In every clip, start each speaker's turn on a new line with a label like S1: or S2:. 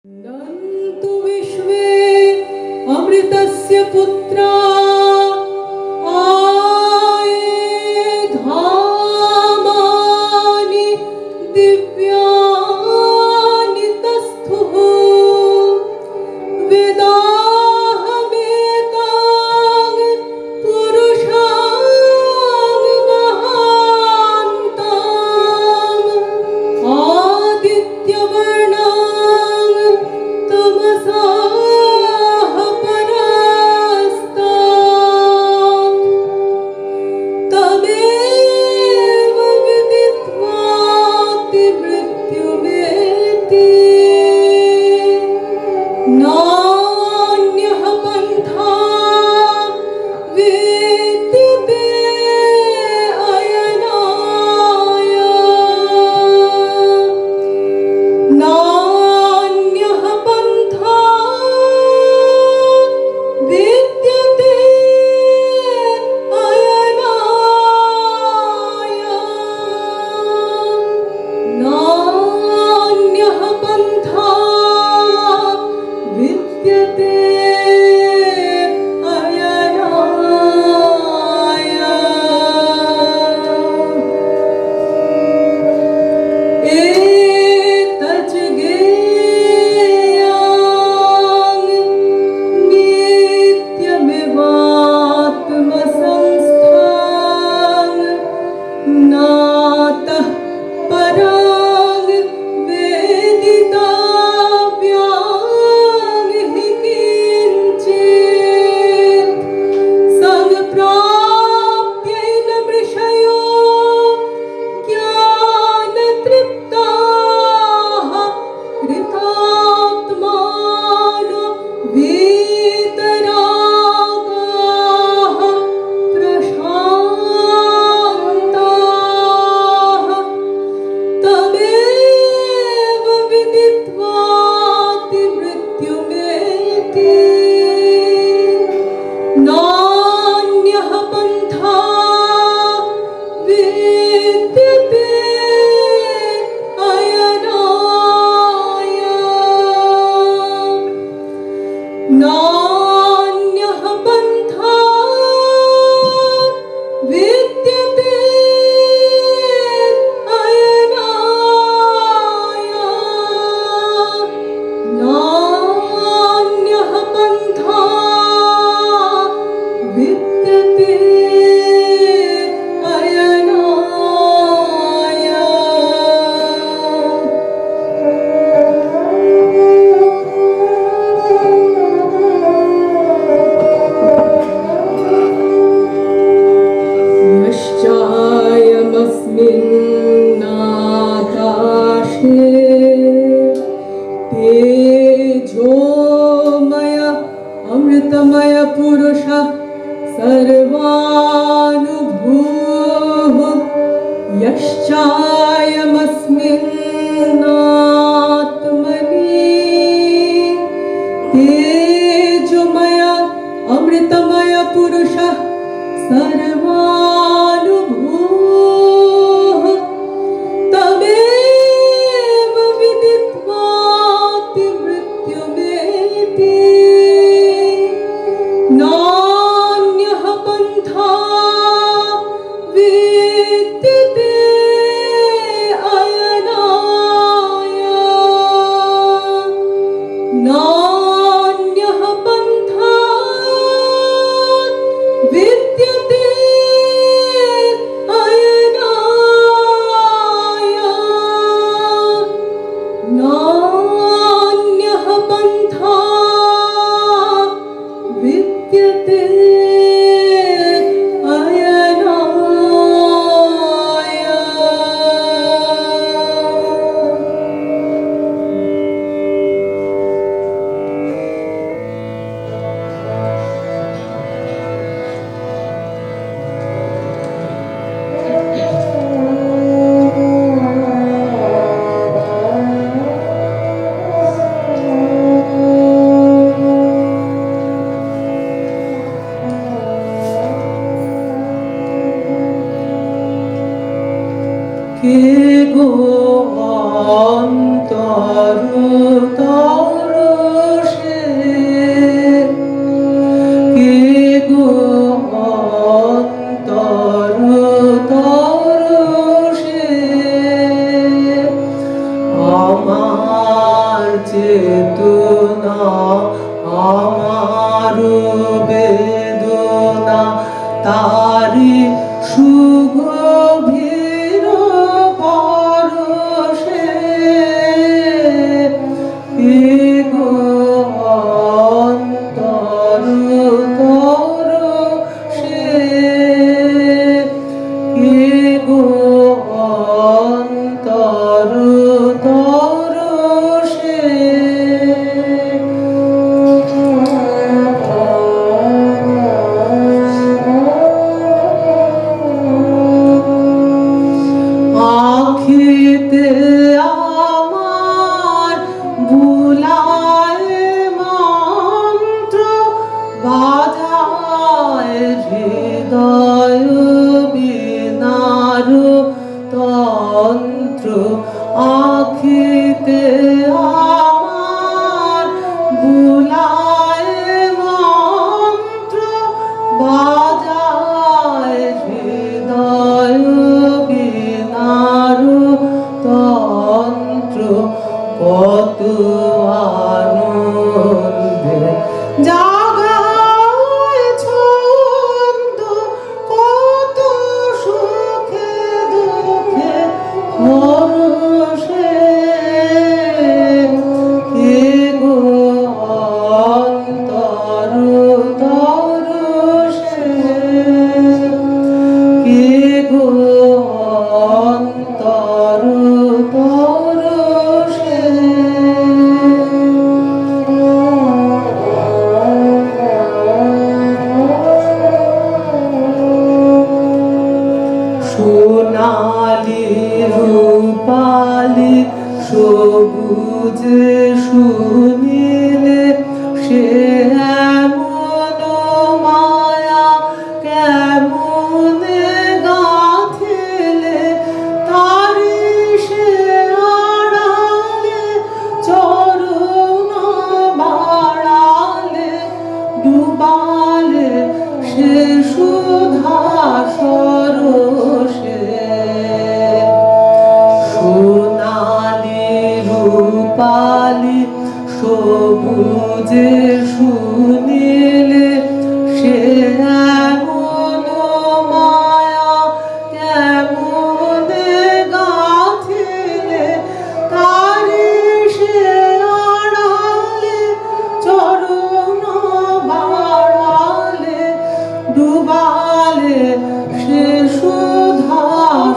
S1: नन्तु विश्वे अमृतस्य पुत्रा आये धामानि दिव्यानि तस्थुः वेदाहमेतां पुरुषां महान्ताम् आदित्यवर्णां तमसाः परास्तात् तमेव विदित्वाति मृत्युमेति नान्यः पन्था विद्यते अयनाय नान्यः पन्था विद्यते अयनाय नान्यः पन्था विद्यते अयनाय एतच् ज्ञेयं नित्यमिवात्मसंस्थां नातः परां वेदितव्यां हि किञ्चित् संप्राप्यैन मृषयो ज्ञानतृप्ताः कृतात्मानो वीतरागाः प्रशान्ताः तमेव विदित्वाति मृत्युमेति नान्यः पन्था विद्यते अयनाय नान्यः पन्था विद्यते अयनाय नान्यः पन्था विद्यते अयनाय यश्चायमस्मिन्नाकाशे तेजोमय अमृतमय पुरुषः सर्वानुभूः यश्चायमस्मिन्नात्मनि तेजोमय अमृतमय पुरुषः सर्वानुभूः तमेव विदित्वाति मृत्युमेति नान्यः पन्था নিত্যতে কে গো অন্তরতরসে, কে গো অন্তরতরসে, আমার চেতনা আমার বেদনা তারি সুগভীর পরশে, কে গো অন্তরতরসে, কে গো অন্তরতরসে। আখিতে আমার বুলায় মন্ত্র, বাজায় হৃদয় বীণার তন্ত্র। আখিতে আমার বুলায় মন্ত্র, বাজায় হৃদয় বীণার তন্ত্র। কত আনন্দে জাগায় ছন্দ, কত সুখে দুঃখে হরষে, কে গো অন্তরতরসে, কে গো অন্তরতরসে। সোনালি রূপালি সবুজে সুনীলে, সে এমন মায়া কেমনে গাঁথিলে, তারি সে আড়ালে চরণ বাড়ালে, ডুবালে সে সুধা সরসে। সোনালি রূপালি সবুজে সুনীলে, সে এমন মায়া কেমনে গাঁথিলে, তারি সে আড়ালে চরণ বাড়ালে, ডুবালে সে সুধা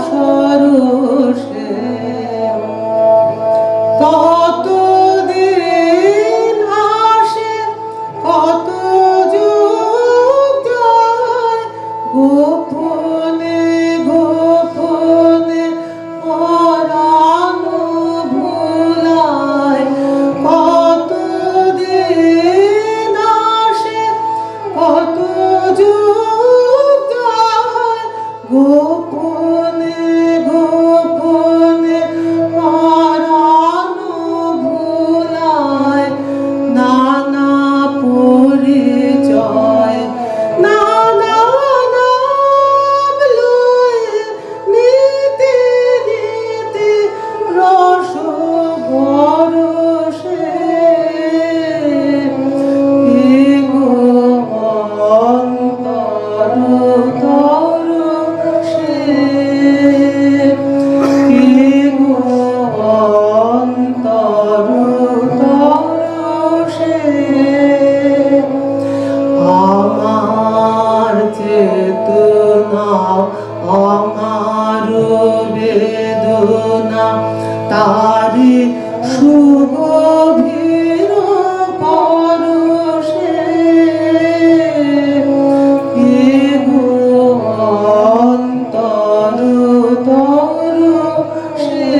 S1: সরসে। কতদিন আসে তারি সুগভীর পরশে কে গো অন্তর তরশে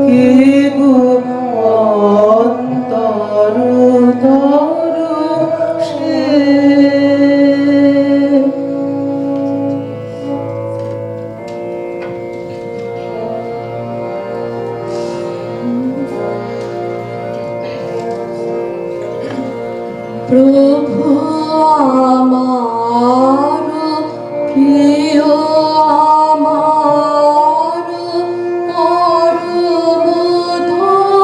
S1: কে গো অন্তর তরশে।
S2: প্রভু আমার প্রিয় আমার পরম ধন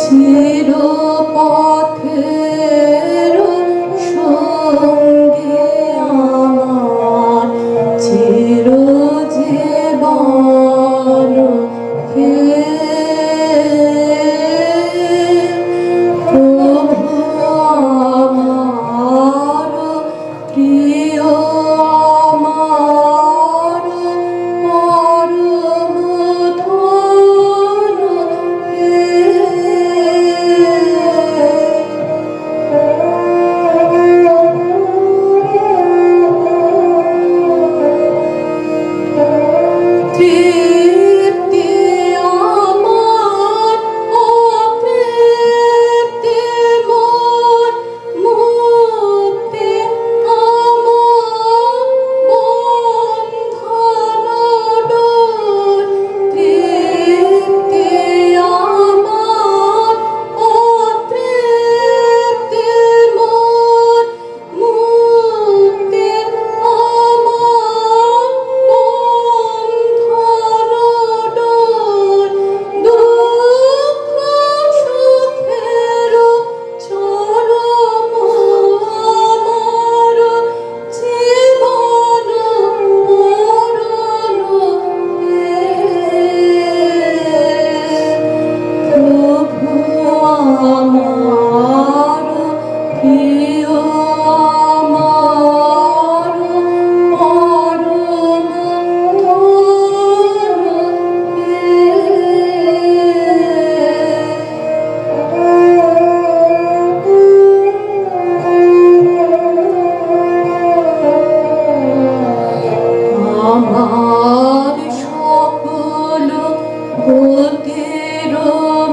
S2: চির পথের সঙ্গে আমার চির জীবন আমার সকল গতির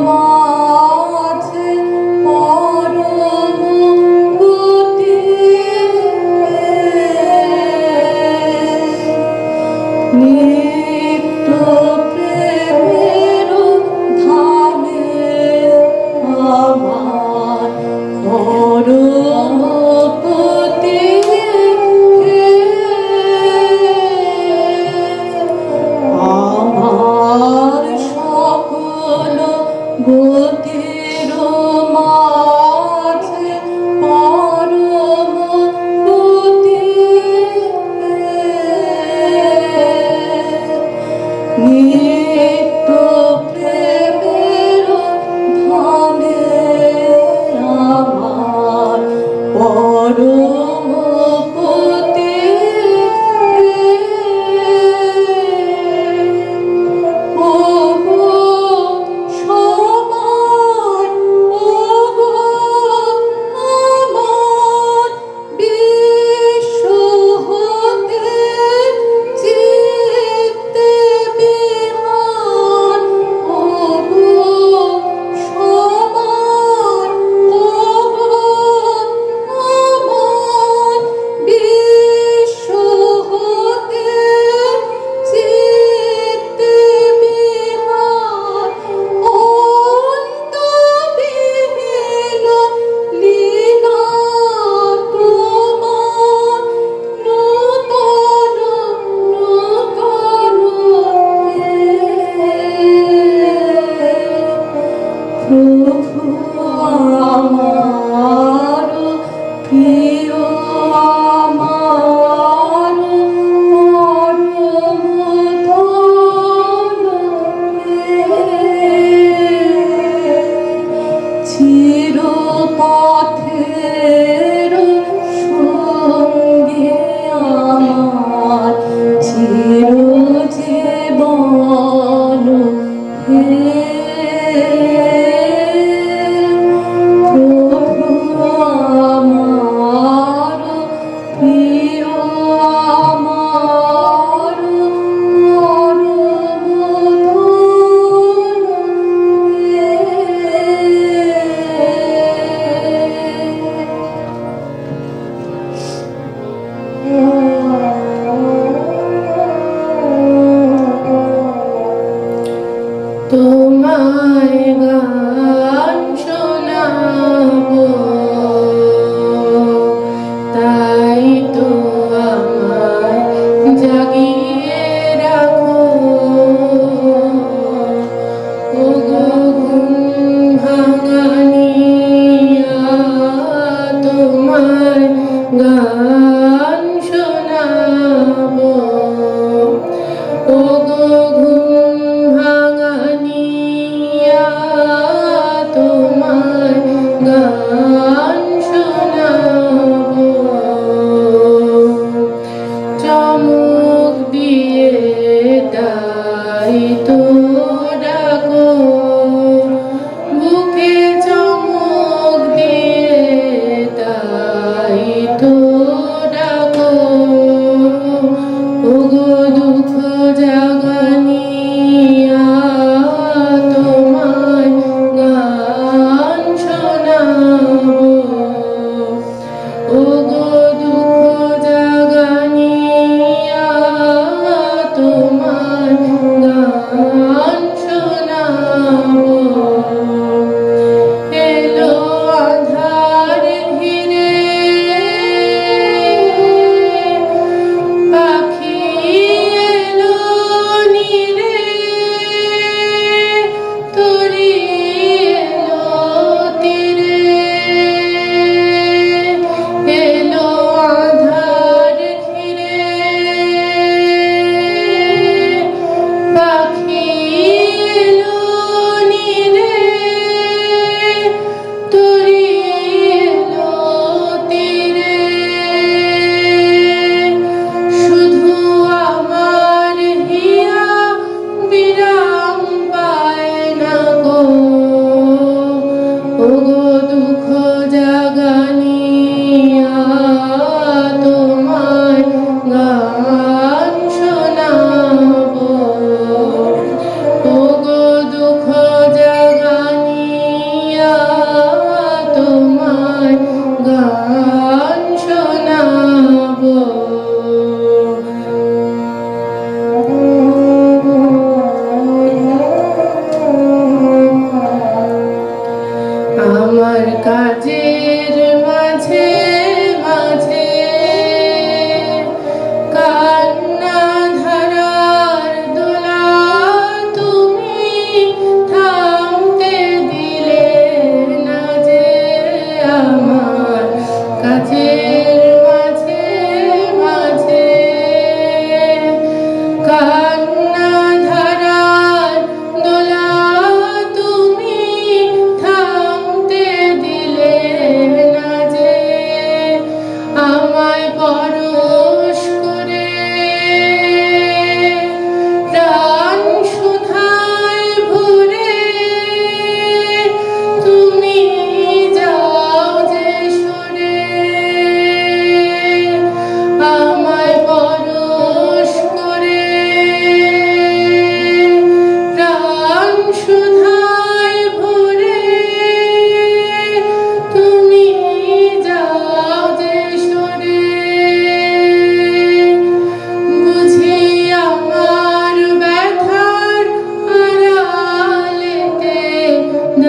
S2: মাঝে পরম গতি নিত্য প্রেমের ধামে আমার পরম গতি আমার সকল গতির মাঝে পরম গতি নিত্য প্রেমের ধামে আমার পরম গতি ওগো সবার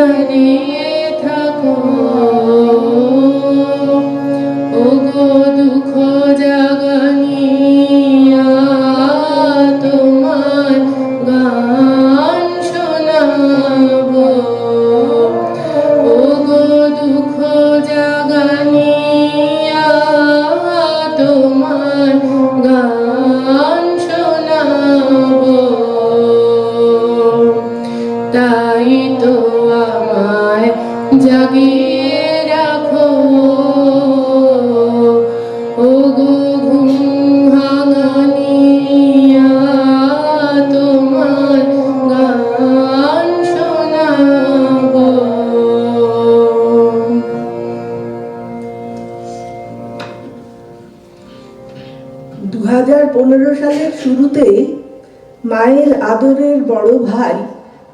S2: দাঁড়িয়ে থাকো, ওগো দুঃখ জাগানিয়া তোমার গান শোনাবো, ওগো দুঃখ জাগানিয়া তোমার গান শোনাবো। তাই তো আমায় জাগিয়ে রাখো, ওগো ঘুম ভাঙানিয়া তোমার গান শোনাবো।
S3: 2015 সালের শুরুতেই মায়ের আদরের বড় ভাই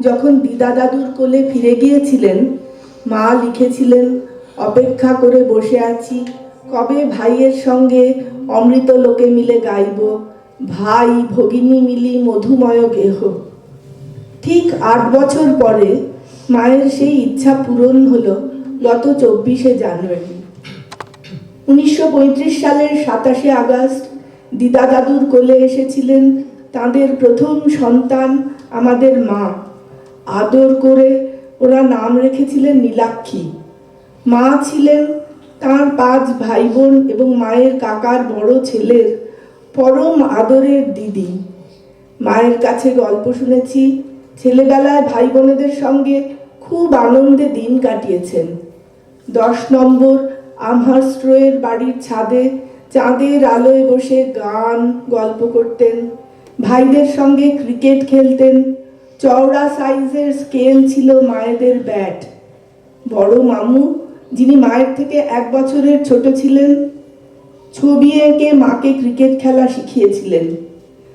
S3: যখন দিদা দাদুর কোলে ফিরে গিয়েছিলেন, মা লিখেছিলেন, অপেক্ষা করে বসে আছি কবে ভাইয়ের সঙ্গে অমৃত লোকে মিলে গাইব, ভাই ভগিনী মিলি মধুময় গেহ। ঠিক 8 বছর পরে মায়ের সেই ইচ্ছা পূরণ হলো গত 24শে জানুয়ারি। 1935 সালের 27শে আগস্ট দিদা দাদুর কোলে এসেছিলেন তাদের প্রথম সন্তান আমাদের মা। আদর করে ওরা নাম রেখেছিলেন নীলাক্ষী। মা ছিলেন তার 5 ভাই বোন এবং মায়ের কাকার বড় ছেলের পরম আদরের দিদি। মায়ের কাছে গল্প শুনেছি, ছেলেবেলায় ভাই বোনেদের সঙ্গে খুব আনন্দে দিন কাটিয়েছেন। 10 নম্বর আমহার্স্ট রোয়ের বাড়ির ছাদে চাঁদের আলোয় বসে গান গল্প করতেন, ভাইদের সঙ্গে ক্রিকেট খেলতেন। চওড়া সাইজের স্কেল ছিল মায়েদের ব্যাট। বড় মামু, যিনি মায়ের থেকে 1 বছরের ছোট ছিলেন, ছবি এঁকে মাকে ক্রিকেট খেলা শিখিয়েছিলেন।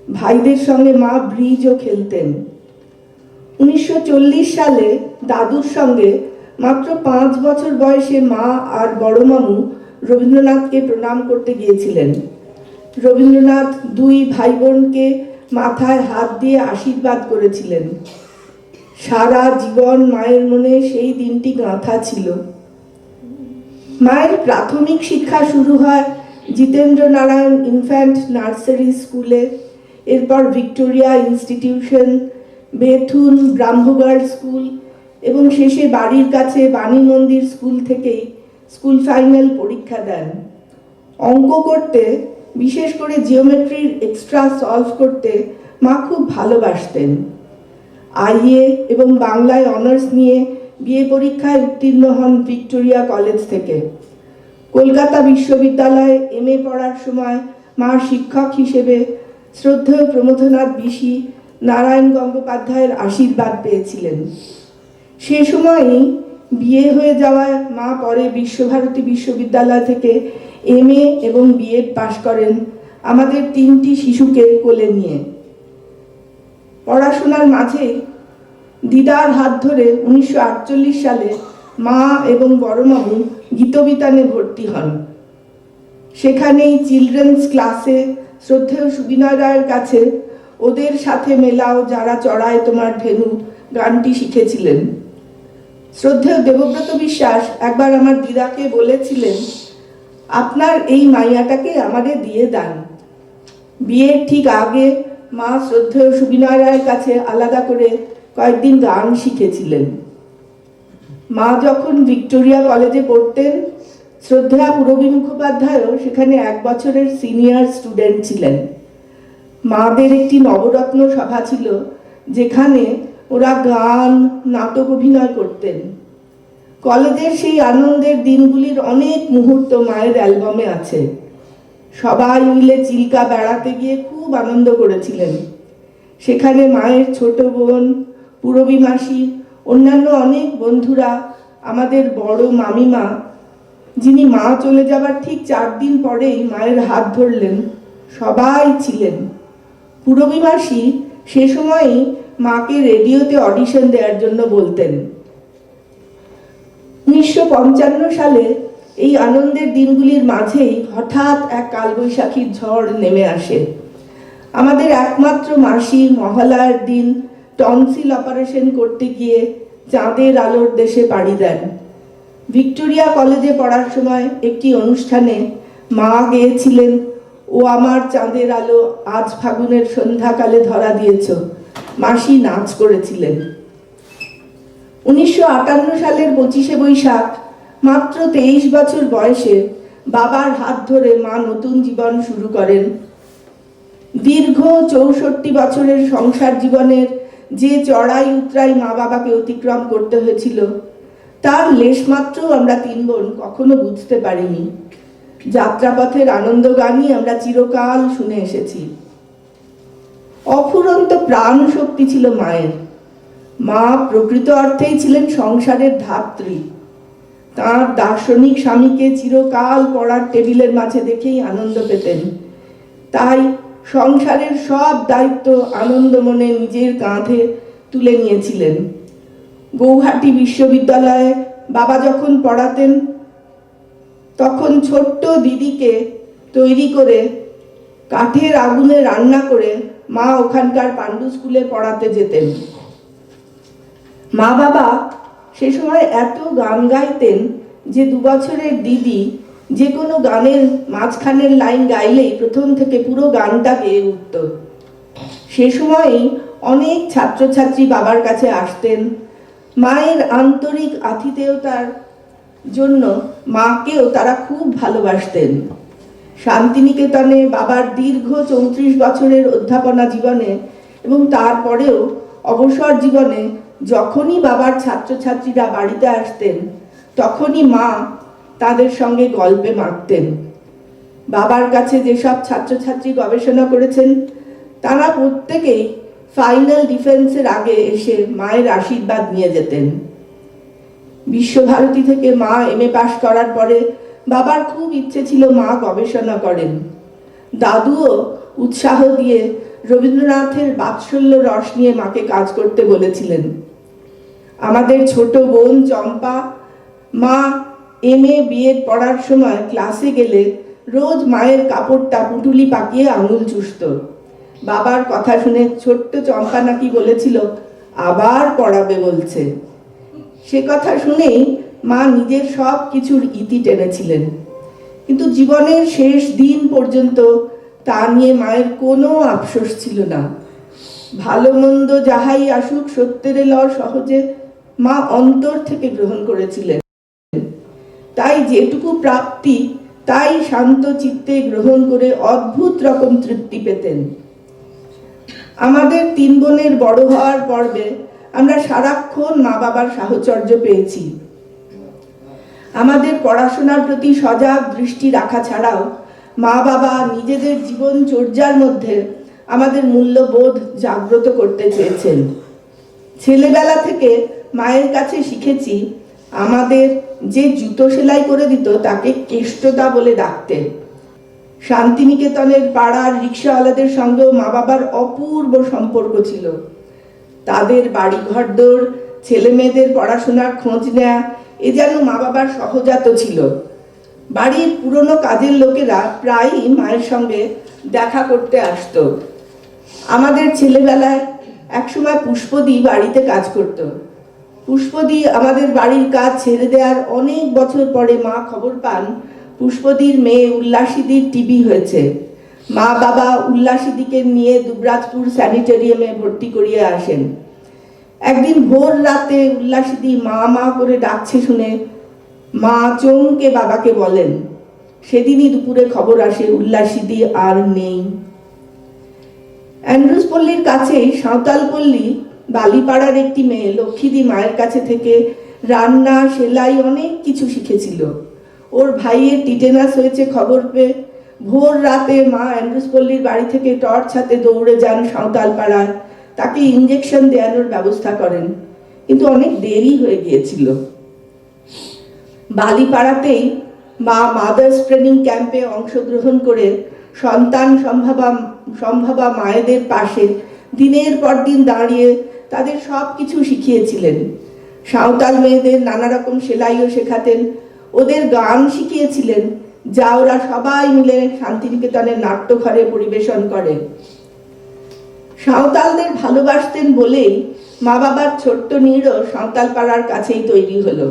S3: ভাইদের সঙ্গে মা ব্রিজও খেলতেন। 1940 সালে দাদুর সঙ্গে মাত্র 5 বছর বয়সে মা আর বড় মামু রবীন্দ্রনাথকে প্রণাম করতে গিয়েছিলেন। রবীন্দ্রনাথ 2 ভাই বোনকে মাথায় হাত দিয়ে আশীর্বাদ করেছিলেন। সারা জীবন মায়ের মনে সেই দিনটি গাঁথা ছিল। মায়ের প্রাথমিক শিক্ষা শুরু হয় জিতেন্দ্র নারায়ণ ইনফ্যান্ট নার্সারি স্কুলে, এরপর ভিক্টোরিয়া ইনস্টিটিউশন, বেথুন ব্রাহ্মগার্ল স্কুল এবং শেষে বাড়ির কাছে বাণী মন্দির স্কুল থেকেই স্কুল ফাইনাল পরীক্ষা দেন। অঙ্ক করতে, বিশেষ করে জিওমেট্রির এক্সট্রা সলভ করতে মা খুব ভালোবাসতেন। আইএ এবং বাংলায় অনার্স নিয়ে বিএ পরীক্ষায় উত্তীর্ণ হন ভিক্টোরিয়া কলেজ থেকে। কলকাতা বিশ্ববিদ্যালয়ে এমএ পড়ার সময় মা শিক্ষক হিসেবে শ্রদ্ধেয় প্রমথনাথ বিশি, নারায়ণ গঙ্গোপাধ্যায়ের আশীর্বাদ পেয়েছিলেন। সে সময়ই বিয়ে হয়ে যাওয়ায় মা পরে বিশ্বভারতী বিশ্ববিদ্যালয় থেকে এমএ এবং বিএড পাশ করেন আমাদের 3টি শিশুকে কোলে নিয়ে। পড়াশোনার মাঝে দিদার হাত ধরে 1948 সালে মা এবং বড় মামু গীতবিতানে ভর্তি হন। সেখানেই চিলড্রেন্স ক্লাসে শ্রদ্ধেয় সুবিনয় রায়ের কাছে ওদের সাথে মেলাও যারা চড়ায় তোমার ধেনু গানটি শিখেছিলেন। শ্রদ্ধেয় দেবব্রত বিশ্বাস একবার আমার দিদাকে বলেছিলেন, আপনার এই মাইয়াটাকে আমাদের দিয়ে দেন। বিয়ের ঠিক আগে মা শ্রদ্ধেয় সুবিনয় রায়ের কাছে আলাদা করে কয়েকদিন গান শিখেছিলেন। মা যখন ভিক্টোরিয়া কলেজে পড়তেন, শ্রদ্ধেয়া পূরবী মুখোপাধ্যায়ও সেখানে 1 বছরের সিনিয়র স্টুডেন্ট ছিলেন। মাদের একটি নবরত্ন সভা ছিল, যেখানে ওরা গান, নাটক অভিনয় করতেন। কলেজের সেই আনন্দের দিনগুলির অনেক মুহূর্ত মায়ের অ্যালবামে আছে। সবাই মিলে চিল্কা বেড়াতে গিয়ে খুব আনন্দ করেছিলেন। সেখানে মায়ের ছোট বোন, পূরবী মাসি, অন্যান্য অনেক বন্ধুরা, আমাদের বড় মামিমা, যিনি মা চলে যাবার ঠিক 4 দিন পরেই মায়ের হাত ধরলেন, সবাই ছিলেন। পূরবী মাসি সে সময়ই মাকে রেডিওতে অডিশন দেওয়ার জন্য বলতেন। 1955 সালে এই আনন্দের দিনগুলির মাঝেই হঠাৎ এক কালবৈশাখীর ঝড় নেমে আসে। আমাদের একমাত্র মাসি মহালয়ার দিন টনসিল অপারেশন করতে গিয়ে চাঁদের আলোর দেশে পাড়ি দেন। ভিক্টোরিয়া কলেজে পড়ার সময় একটি অনুষ্ঠানে মা গেয়েছিলেন, ও আমার চাঁদের আলো আজ ফাগুনের সন্ধ্যাকালে ধরা দিয়েছ। মাসি নাচ করেছিলেন। 1958 সালের 25শে বৈশাখ মাত্র 23 বছর বয়সে বাবার হাত ধরে মা নতুন জীবন শুরু করেন। দীর্ঘ 64 বছরের সংসার জীবনের যে চড়াই উতরাই মা বাবাকে অতিক্রম করতে হয়েছিল, তার লেশমাত্র আমরা 3 বোন কখনো বুঝতে পারিনি। যাত্রাপথের আনন্দ গানই আমরা চিরকাল শুনে এসেছি। অফুরন্ত প্রাণ শক্তি ছিল মায়ের। মা প্রকৃত অর্থেই ছিলেন সংসারের ধাত্রী। তাঁর দার্শনিক স্বামীকে চিরকাল পড়ার টেবিলের মাঝে দেখেই আনন্দ পেতেন। তাই সংসারের সব দায়িত্ব আনন্দ মনে নিজের কাঁধে তুলে নিয়েছিলেন। গৌহাটি বিশ্ববিদ্যালয়ে বাবা যখন পড়াতেন, তখন ছোট্ট দিদিকে তৈরি করে কাঠের আগুনে রান্না করে মা ওখানকার পাণ্ডু স্কুলে পড়াতে যেতেন। মা বাবা সে সময় এত গান গাইতেন যে 2 বছরের দিদি যে কোনো গানের মাঝখানের লাইন গাইলেই প্রথম থেকে পুরো গানটা গেয়ে উঠত। সে সময়ই অনেক ছাত্রছাত্রী বাবার কাছে আসতেন। মায়ের আন্তরিক আতিথেয়তার জন্য মাকেও তারা খুব ভালোবাসতেন। শান্তিনিকেতনে বাবার দীর্ঘ 34 বছরের অধ্যাপনা জীবনে এবং তারপরেও অবসর জীবনে যখনই বাবার ছাত্রছাত্রীরা বাড়িতে আসতেন, তখনই মা তাদের সঙ্গে গল্পে মাততেন। বাবার কাছে যেসব ছাত্রছাত্রী গবেষণা করেছেন, তারা প্রত্যেকেই ফাইনাল ডিফেন্সের আগে এসে মায়ের আশীর্বাদ নিয়ে যেতেন। বিশ্বভারতী থেকে মা MA পাশ করার পরে বাবার খুব ইচ্ছে ছিল মা গবেষণা করেন। দাদুও উৎসাহ দিয়ে রবীন্দ্রনাথের বাৎসল্য রস নিয়ে মাকে কাজ করতে বলেছিলেন। আমাদের ছোট বোন চম্পা মা MA BEd পড়ার সময় ক্লাসে গেলে রোজ মায়ের কাপড়টা পুটুলি পাকিয়ে আঙুল চুষত। বাবার কথা শুনে ছোট্ট চম্পা নাকি বলেছিল, আবার পড়াবে বলছে। সে কথা শুনেই মা নিজের সব কিছুর ইতি টেনেছিলেন। কিন্তু জীবনের শেষ দিন পর্যন্ত তা নিয়ে মায়ের কোনো আফসোস ছিল না। ভালো মন্দ যাহাই আসুক সত্যের লড় সহজে মা অন্তর থেকে গ্রহণ করেছিলেন। তাই যেটুকু প্রাপ্তি তাই শান্ত চিত্তে গ্রহণ করে অদ্ভুত রকম তৃপ্তি পেতেন। আমাদের 3 বোনের বড় হওয়ার পর্বে আমরা সারাক্ষণ মা বাবার সাহচর্য পেয়েছি। আমাদের পড়াশোনার প্রতি সজাগ দৃষ্টি রাখা ছাড়াও মা বাবা নিজেদের জীবনচর্যার মধ্যে আমাদের মূল্যবোধ জাগ্রত করতে চেয়েছেন। ছেলেবেলা থেকে মায়ের কাছে শিখেছি, আমাদের যে জুতো সেলাই করে দিত তাকে কেষ্টদা বলে ডাকতেন। শান্তিনিকেতনের পাড়ার রিক্সাওয়ালাদের সঙ্গেও মা বাবার অপূর্ব সম্পর্ক ছিল। তাদের বাড়ি ঘরদোর, ছেলে মেয়েদের পড়াশোনার খোঁজ নেয়া এ যেন মা বাবার সহজাত ছিল। বাড়ির পুরনো কাজের লোকেরা প্রায়ই মায়ের সঙ্গে দেখা করতে আসতো। আমাদের ছেলেবেলায় একসময় পুষ্পদি বাড়িতে কাজ করত। পুষ্পদি আমাদের বাড়ির কাজ ছেড়ে দেওয়ার অনেক বছর পরে মা খবর পান পুষ্পদির মেয়ে উল্লাসীদির টিবি হয়েছে। মা বাবা উল্লাসীদিকে নিয়ে দুবরাজপুর স্যানিটেরিয়ামে ভর্তি করিয়ে আসেন। একদিন ভোর রাতে উল্লাসীদি মা মা করে ডাকছে শুনে মা চমকে বাবাকে বলেন। সেদিনই দুপুরে খবর আসে উল্লাসীদি আর নেই। অ্যান্ড্রুজ পল্লীর কাছেই সাঁওতালপল্লী বালিপাড়ার একটি মেয়ে লক্ষ্মীদি মায়ের কাছে থেকে রান্না, সেলাই অনেক কিছু শিখেছিল। ওর ভাইয়ের টিটেনাস হয়েছে খবর পেয়ে ভোর রাতে মা অ্যান্ড্রুজ পল্লীর বাড়ি থেকে টর্চ হাতে দৌড়ে যান সাঁওতালপাড়ায়, তাকে ইঞ্জেকশন দেওয়ানোর ব্যবস্থা করেন, কিন্তু অনেক দেরি হয়ে গিয়েছিল। বালিপাড়াতেই মা মাদার্স ট্রেনিং ক্যাম্পে অংশগ্রহণ করে সন্তান সম্ভাবা মায়েদের পাশে দিনের পর দিন দাঁড়িয়ে তাদের সব কিছু শিখিয়েছিলেন। সাঁওতাল মেয়েদের নানা রকম সেলাইও শেখাতেন, ওদের গান শিখিয়েছিলেন, যা ওরা সবাই মিলে শান্তিনিকেতনের নাট্যঘরে পরিবেশন করে। সাঁওতালদের ভালোবাসতেন বলেই মা বাবার ছোট্ট নীড়ও সাঁওতালপাড়ার কাছেই তৈরি হলো।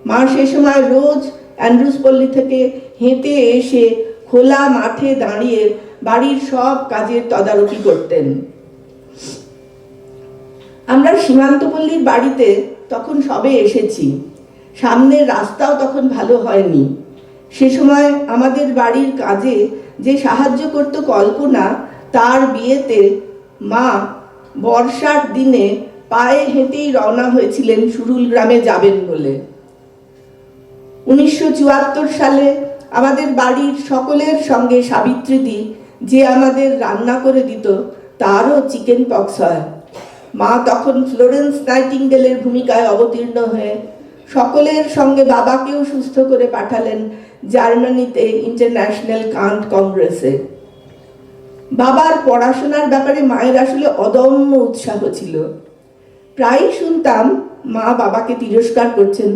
S3: মা সে সময় রোজ অ্যান্ড্রুস পল্লী থেকে হেঁটে এসে খোলা মাঠে দাঁড়িয়ে বাড়ির সব কাজের তদারকি করতেন। আমরা সীমান্তপল্লীর বাড়িতে তখন সবে এসেছি, সামনের রাস্তাও তখন ভালো হয়নি। সে সময় আমাদের বাড়ির কাজে যে সাহায্য করত কল্পনা, তার বিয়েতে মা বর্ষার দিনে পায়ে হেঁটেই রওনা হয়েছিলেন সুরুল গ্রামে যাবেন বলে। 1974 সালে আমাদের বাড়ির সকলের সঙ্গে সাবিত্রীদি যে আমাদের রান্না করে দিত, তারও চিকেন পক্স হয়। মা তখন ফ্লোরেন্স নাইটিঙ্গেলের ভূমিকায় অবতীর্ণ হয়ে সকলের সঙ্গে বাবাকেও সুস্থ করে পাঠালেন জার্মানিতে ইন্টারন্যাশনাল কান্ট কংগ্রেসে। বাবার পড়াশোনার ব্যাপারে মায়ের আসলে অদম্য উৎসাহ ছিল। প্রায়ই শুনতাম মা বাবাকে তিরস্কার করছেন,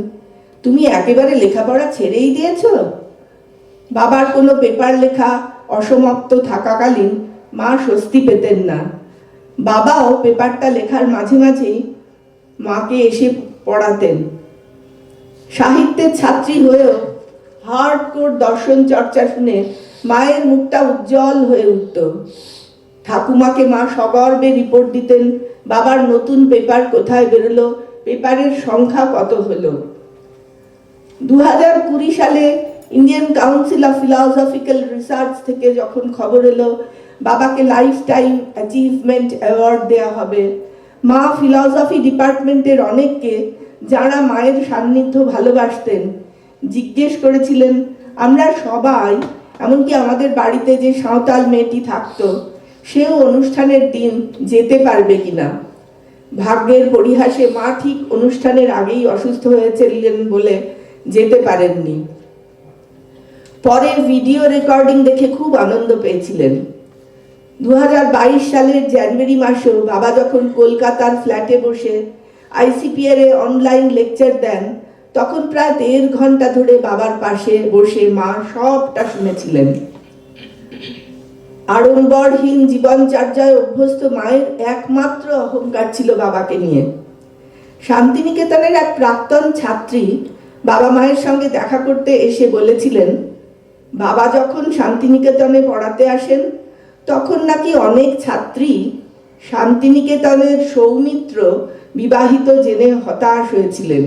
S3: তুমি একেবারে লেখাপড়া ছেড়েই দিয়েছ। বাবার কোনো পেপার লেখা অসমাপ্ত থাকাকালীন মা স্বস্তি পেতেন না। বাবাও পেপারটা লেখার মাঝে মাঝেই মাকে এসে পড়াতেন। সাহিত্যের ছাত্রী হয়েও হার্ডকোর দর্শন চর্চা শুনে মায়ের মুখটা উজ্জ্বল হয়ে উঠত। ঠাকুমাকে মা সগর্বে রিপোর্ট দিতেন, বাবার নতুন পেপার কোথায় বেরোলো, পেপারের সংখ্যা কত হলো। 2020 সালে Indian council of philosophical research থেকে যখন খবর এলো বাবাকে লাইফ টাইম অ্যাচিভমেন্ট অ্যাওয়ার্ড দেওয়া হবে, মা ফিলসফি ডিপার্টমেন্টের অনেককে, যারা মায়ের সান্নিধ্য ভালোবাসতেন, জিজ্ঞেস করেছিলেন আমরা সবাই, এমনকি আমাদের বাড়িতে যে সাঁওতাল মেয়েটি থাকতো, সেও অনুষ্ঠানের দিন যেতে পারবে কিনা। ভাগ্যের পরিহাসে মা ঠিক অনুষ্ঠানের আগেই অসুস্থ হয়েছিলেন বলে যেতে পারেননি। পরে ভিডিও রেকর্ডিং দেখে খুব আনন্দ পেয়েছিলেন। 2022 সালের জানুয়ারি মাসেও বাবা যখন কলকাতার ফ্ল্যাটে বসে ICPR এ অনলাইন লেকচার দেন, তখন প্রায় 1.5 ঘন্টা ধরে বাবার পাশে বসে মা সবটা শুনেছিলেন। আড়ম্বরহীন জীবনচর্যায় অভ্যস্ত মায়ের একমাত্র অহংকার ছিল বাবাকে নিয়ে। শান্তিনিকেতনের এক প্রাক্তন ছাত্রী বাবা মায়ের সঙ্গে দেখা করতে এসে বলেছিলেন, বাবা যখন শান্তিনিকেতনে পড়াতে আসেন তখন নাকি অনেক ছাত্রী শান্তিনিকেতনের সৌমিত্র বিবাহিত জেনে হতাশ হয়েছিলেন।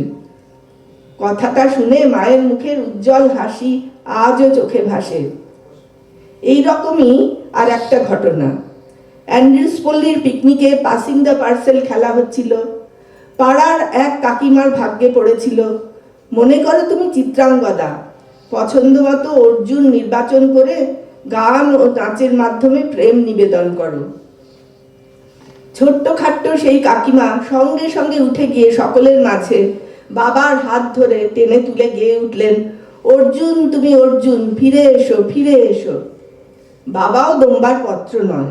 S3: কথাটা শুনে মায়ের মুখের উজ্জ্বল হাসি আজও চোখে ভাসে। এই রকমই আর একটা ঘটনা। অ্যান্ড্রুস পল্লীর পিকনিকে পাসিং দ্য পার্সেল খেলা হচ্ছিল। পাড়ার এক কাকিমার ভাগ্যে পড়েছিল, মনে করো তুমি চিত্রাঙ্গদা, পছন্দ মতো অর্জুন নির্বাচন করে গান ও নাচের মাধ্যমে প্রেম নিবেদন করো। ছোট্ট খাট্ট সেই কাকিমা সঙ্গে সঙ্গে উঠে গিয়ে সকলের মাঝে বাবার হাত ধরে টেনে তুলে গেয়ে উঠলেন, অর্জুন তুমি অর্জুন, ফিরে এসো ফিরে এসো। বাবাও দমবার পত্র নয়,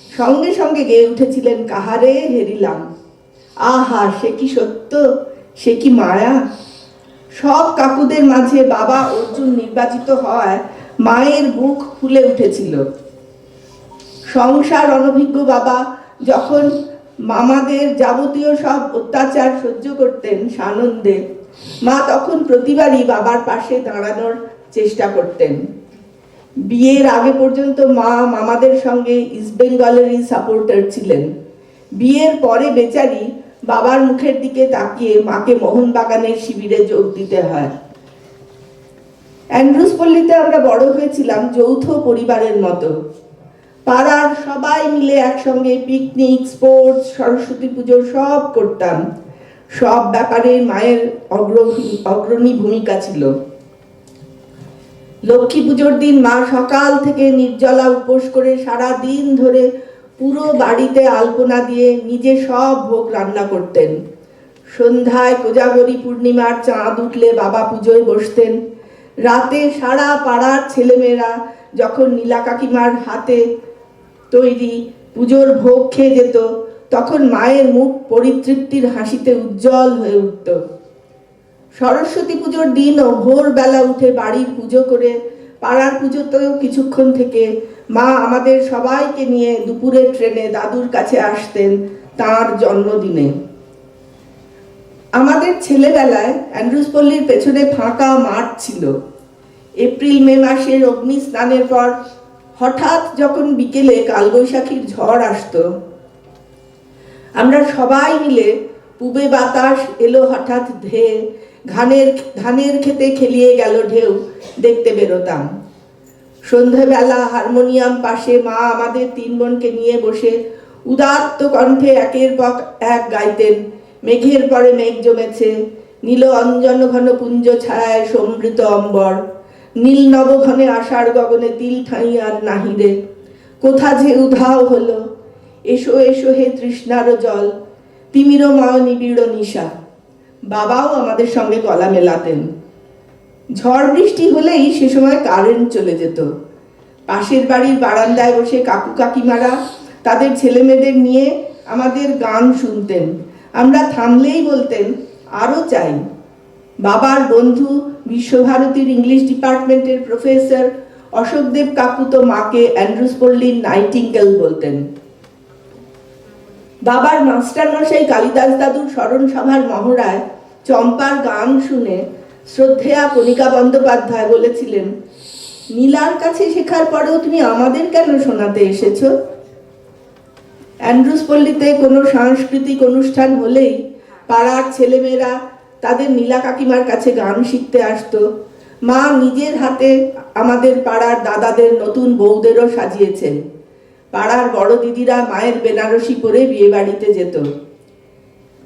S3: সঙ্গে সঙ্গে গেয়ে উঠেছিলেন, কাহারে হেরিলাম। আহা, সে কি সত্য, সে কি মায়া। সব কাকুদের মাঝে বাবা অর্জুন নির্বাচিত হওয়ায় মায়ের বুক ফুলে উঠেছিল। সংসার অনভিজ্ঞ বাবা যখন মামাদের যাবতীয় সব অত্যাচার সহ্য করতেন সানন্দে, মা তখন প্রতিবারই বাবার পাশে দাঁড়ানোর চেষ্টা করতেন। বিয়ের আগে পর্যন্ত মা মামাদের সঙ্গে ইস্ট বেঙ্গলেরই সাপোর্টার ছিলেন। বিয়ের পরে বেচারি বাবার মুখের দিকে তাকিয়ে মাকে মোহনবাগানের শিবিরে যোগ দিতে হয়। অ্যান্ড্রুস পল্লীতে আমরা বড় হয়েছিলাম যৌথ পরিবারের মতো। পাড়ার সবাই মিলে একসঙ্গে পিকনিক, স্পোর্টস, সরস্বতী পুজো সব করতাম। সব ব্যাপারে মায়ের অগ্রণী ভূমিকা ছিল। লক্ষ্মী পুজোর দিন মা সকাল থেকে নির্জলা উপোস করে সারা দিন ধরে পুরো বাড়িতে আলপনা দিয়ে নিজে সব ভোগ রান্না করতেন। সন্ধ্যায় কোজাগরী পূর্ণিমার চাঁদ উঠলে বাবা পুজোয় বসতেন। রাতে সারা পাড়ার ছেলেমেয়েরা যখন নীলা কাকিমার হাতে তৈরি পুজোর ভোগ খেয়ে যেত, তখন মায়ের মুখ পরিতৃপ্তির হাসিতে উজ্জ্বল হয়ে উঠত। সরস্বতী পুজোর দিনও ভোরবেলা উঠে বাড়ির পুজো করে পাড়ার পুজোতেও কিছুক্ষণ থেকে মা আমাদের সবাইকে নিয়ে দুপুরের ট্রেনে দাদুর কাছে আসতেন তাঁর জন্মদিনে। আমাদের ছেলেবেলায় অ্যান্ড্রুস পল্লীর পেছনে ফাঁকা মাঠ ছিল। এপ্রিল মে মাসের অগ্নি স্নানের পর হঠাৎ যখন বিকেলে কালবৈশাখীর ঝড় আসতো, আমরা সবাই মিলে পূবে বাতাস এলো হঠাৎ ধেয়ে ধানের খেতে খেলিয়ে গেল ঢেউ দেখতে বেরোতাম। সন্ধ্যাবেলা হারমোনিয়াম পাশে মা আমাদের তিন বোনকে নিয়ে বসে উদাত্ত কণ্ঠে একের পর এক গাইতেন, মেঘের পরে মেঘ জমেছে, নীল অঞ্জন ঘন পুঞ্জ ছায়ায় সমৃত অম্বর, নীল নবঘনে আষাঢ় গগনে তিল ঠাঁই আর নাহিরে, কোথা যে উধাও হলো, এসো এসো হে তৃষ্ণার জল, তিমির ময় নিবিড় নিশা। বাবাও আমাদের সঙ্গে গলা মেলাতেন। ঝড় বৃষ্টি হলেই সে সময় কারেন্ট চলে যেত। পাশের বাড়ির বারান্দায় বসে কাকু কাকিমারা তাদের ছেলে মেয়েদের নিয়ে আমাদের গান শুনতেন। আমরা থামলেই বলতেন, আরও চাই। বাবার বন্ধু বিশ্বভারতীর ইংলিশ ডিপার্টমেন্টের প্রফেসর অশোকদেব কাকু তো মাকে অ্যান্ড্রুস পল্লীর নাইটিঙ্গেল বলতেন। বাবার মাস্টারমশাই কালিদাস দাদুর স্মরণ সভার মহড়ায় চম্পার গান শুনে শ্রদ্ধেয়া কণিকা বন্দ্যোপাধ্যায় বলেছিলেন, নীলার কাছে শেখার পরেও তুমি আমাদের কেন শোনাতে এসেছ? অ্যান্ড্রুস পল্লীতে কোনো সাংস্কৃতিক অনুষ্ঠান হলেই পাড়ার ছেলেমেয়েরা তাদের নীলা কাকিমার কাছে গান শিখতে আসতো। মা নিজের হাতে আমাদের পাড়ার দাদাদের নতুন বউদেরও সাজিয়েছেন। পাড়ার বড় দিদিরা মায়ের বেনারসি পরে বিয়ে বাড়িতে যেত।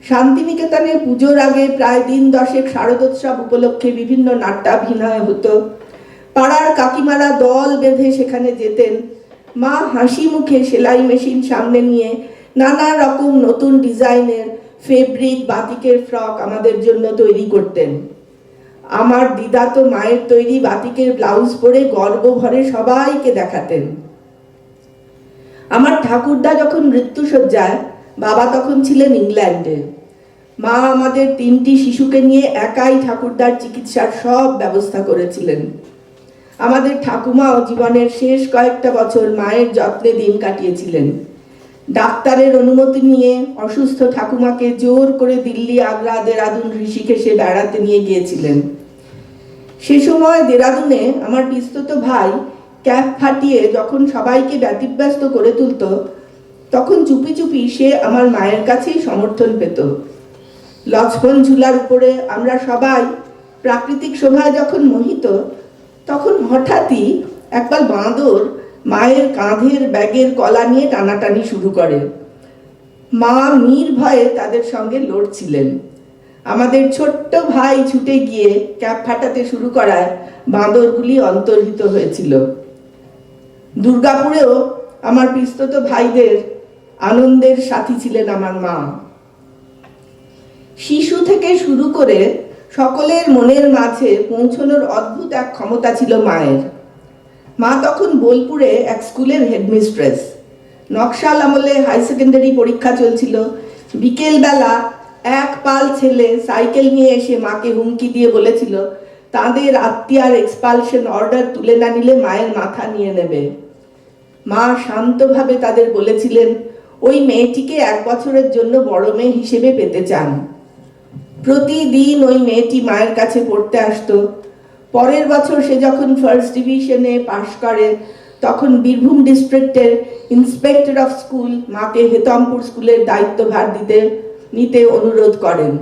S3: শান্তিনিকেতনে পুজোর আগে প্রায় দিন 10 শারদোৎসব উপলক্ষে বিভিন্ন নাট্যাভিনয় হতো। পাড়ার কাকিমারা দল বেঁধে সেখানে যেতেন। মা হাসি মুখে সেলাই মেশিন সামনে নিয়ে নানা রকম নতুন ডিজাইনের ফেব্রিক বাতিকের ফ্রক আমাদের জন্য তৈরি করতেন। আমার দিদা তো মায়ের তৈরি বাতিকের ব্লাউজ পরে গর্ব ভরে সবাইকে দেখাতেন। আমার ঠাকুরদা যখন মৃত্যুশয্যায়, বাবা তখন ছিলেন ইংল্যান্ডে। মা আমাদের 3টি শিশুকে নিয়ে একাই ঠাকুরদার চিকিৎসার সব ব্যবস্থা করেছিলেন। আমাদের ঠাকুমাও জীবনের শেষ কয়েকটা বছর মায়ের যত্নে দিন কাটিয়েছিলেন। ডাক্তারের অনুমতি নিয়ে অসুস্থ ঠাকুমাকে জোর করে দিল্লি, আগ্রা, দেরাদুন, ঋষিকেশে বেড়াতে নিয়ে গিয়েছিলেন। সে সময় দেরাদুনে আমার পিস্তত ভাই ক্যাপ ফাটিয়ে যখন সবাইকে ব্যতিব্যস্ত করে তুলত, তখন চুপি চুপি সে আমার মায়ের কাছেই সমর্থন পেত। লক্ষ্মণ ঝুলার উপরে আমরা সবাই প্রাকৃতিক শোভায় যখন মোহিত, তখন হঠাৎই একবার বাঁদর মায়ের কাঁধের ব্যাগের কলা নিয়ে টানাটানি শুরু করে। মা নির্ভয়ে তাদের সঙ্গে লড়ছিলেন। আমাদের ছোট্ট ভাই ছুটে গিয়ে ক্যাপ ফাটাতে শুরু করায় বাঁদরগুলি অন্তর্হিত হয়েছিল। দুর্গাপুরেও আমার পিস্তত ভাইদের আনন্দের সাথী ছিলেন আমার মা। শিশু থেকে শুরু করে সকলের মনের মাঝে পৌঁছানোর অদ্ভুত এক ক্ষমতা ছিল মায়ের। মা তখন বোলপুরে এক স্কুলের হেডমিস্ট্রেস। নকশাল আমলে হাই সেকেন্ডারি পরীক্ষা চলছিল। বিকেলবেলা এক পাল ছেলে সাইকেল নিয়ে এসে মাকে হুমকি দিয়ে বলেছিল, তাদের আত্মীয়ার এক্সপালশন অর্ডার তুলে না নিলে মায়ের মাথা নিয়ে নেবে। মা শান্তভাবে তাদের বলেছিলেন, ওই মেয়েটিকে 1 বছরের জন্য বড় মেয়ে হিসেবে পেতে চান। প্রতিদিন ওই মেয়েটি মায়ের কাছে পড়তে আসতো। পরের বছর সে যখন ফার্স্ট ডিভিশনে পাশ করে, তখন বীরভূম ডিস্ট্রিক্টের ইন্সপেক্টর অফ স্কুল মাকে হেতমপুর স্কুলের দায়িত্বভার নিতে অনুরোধ করেন।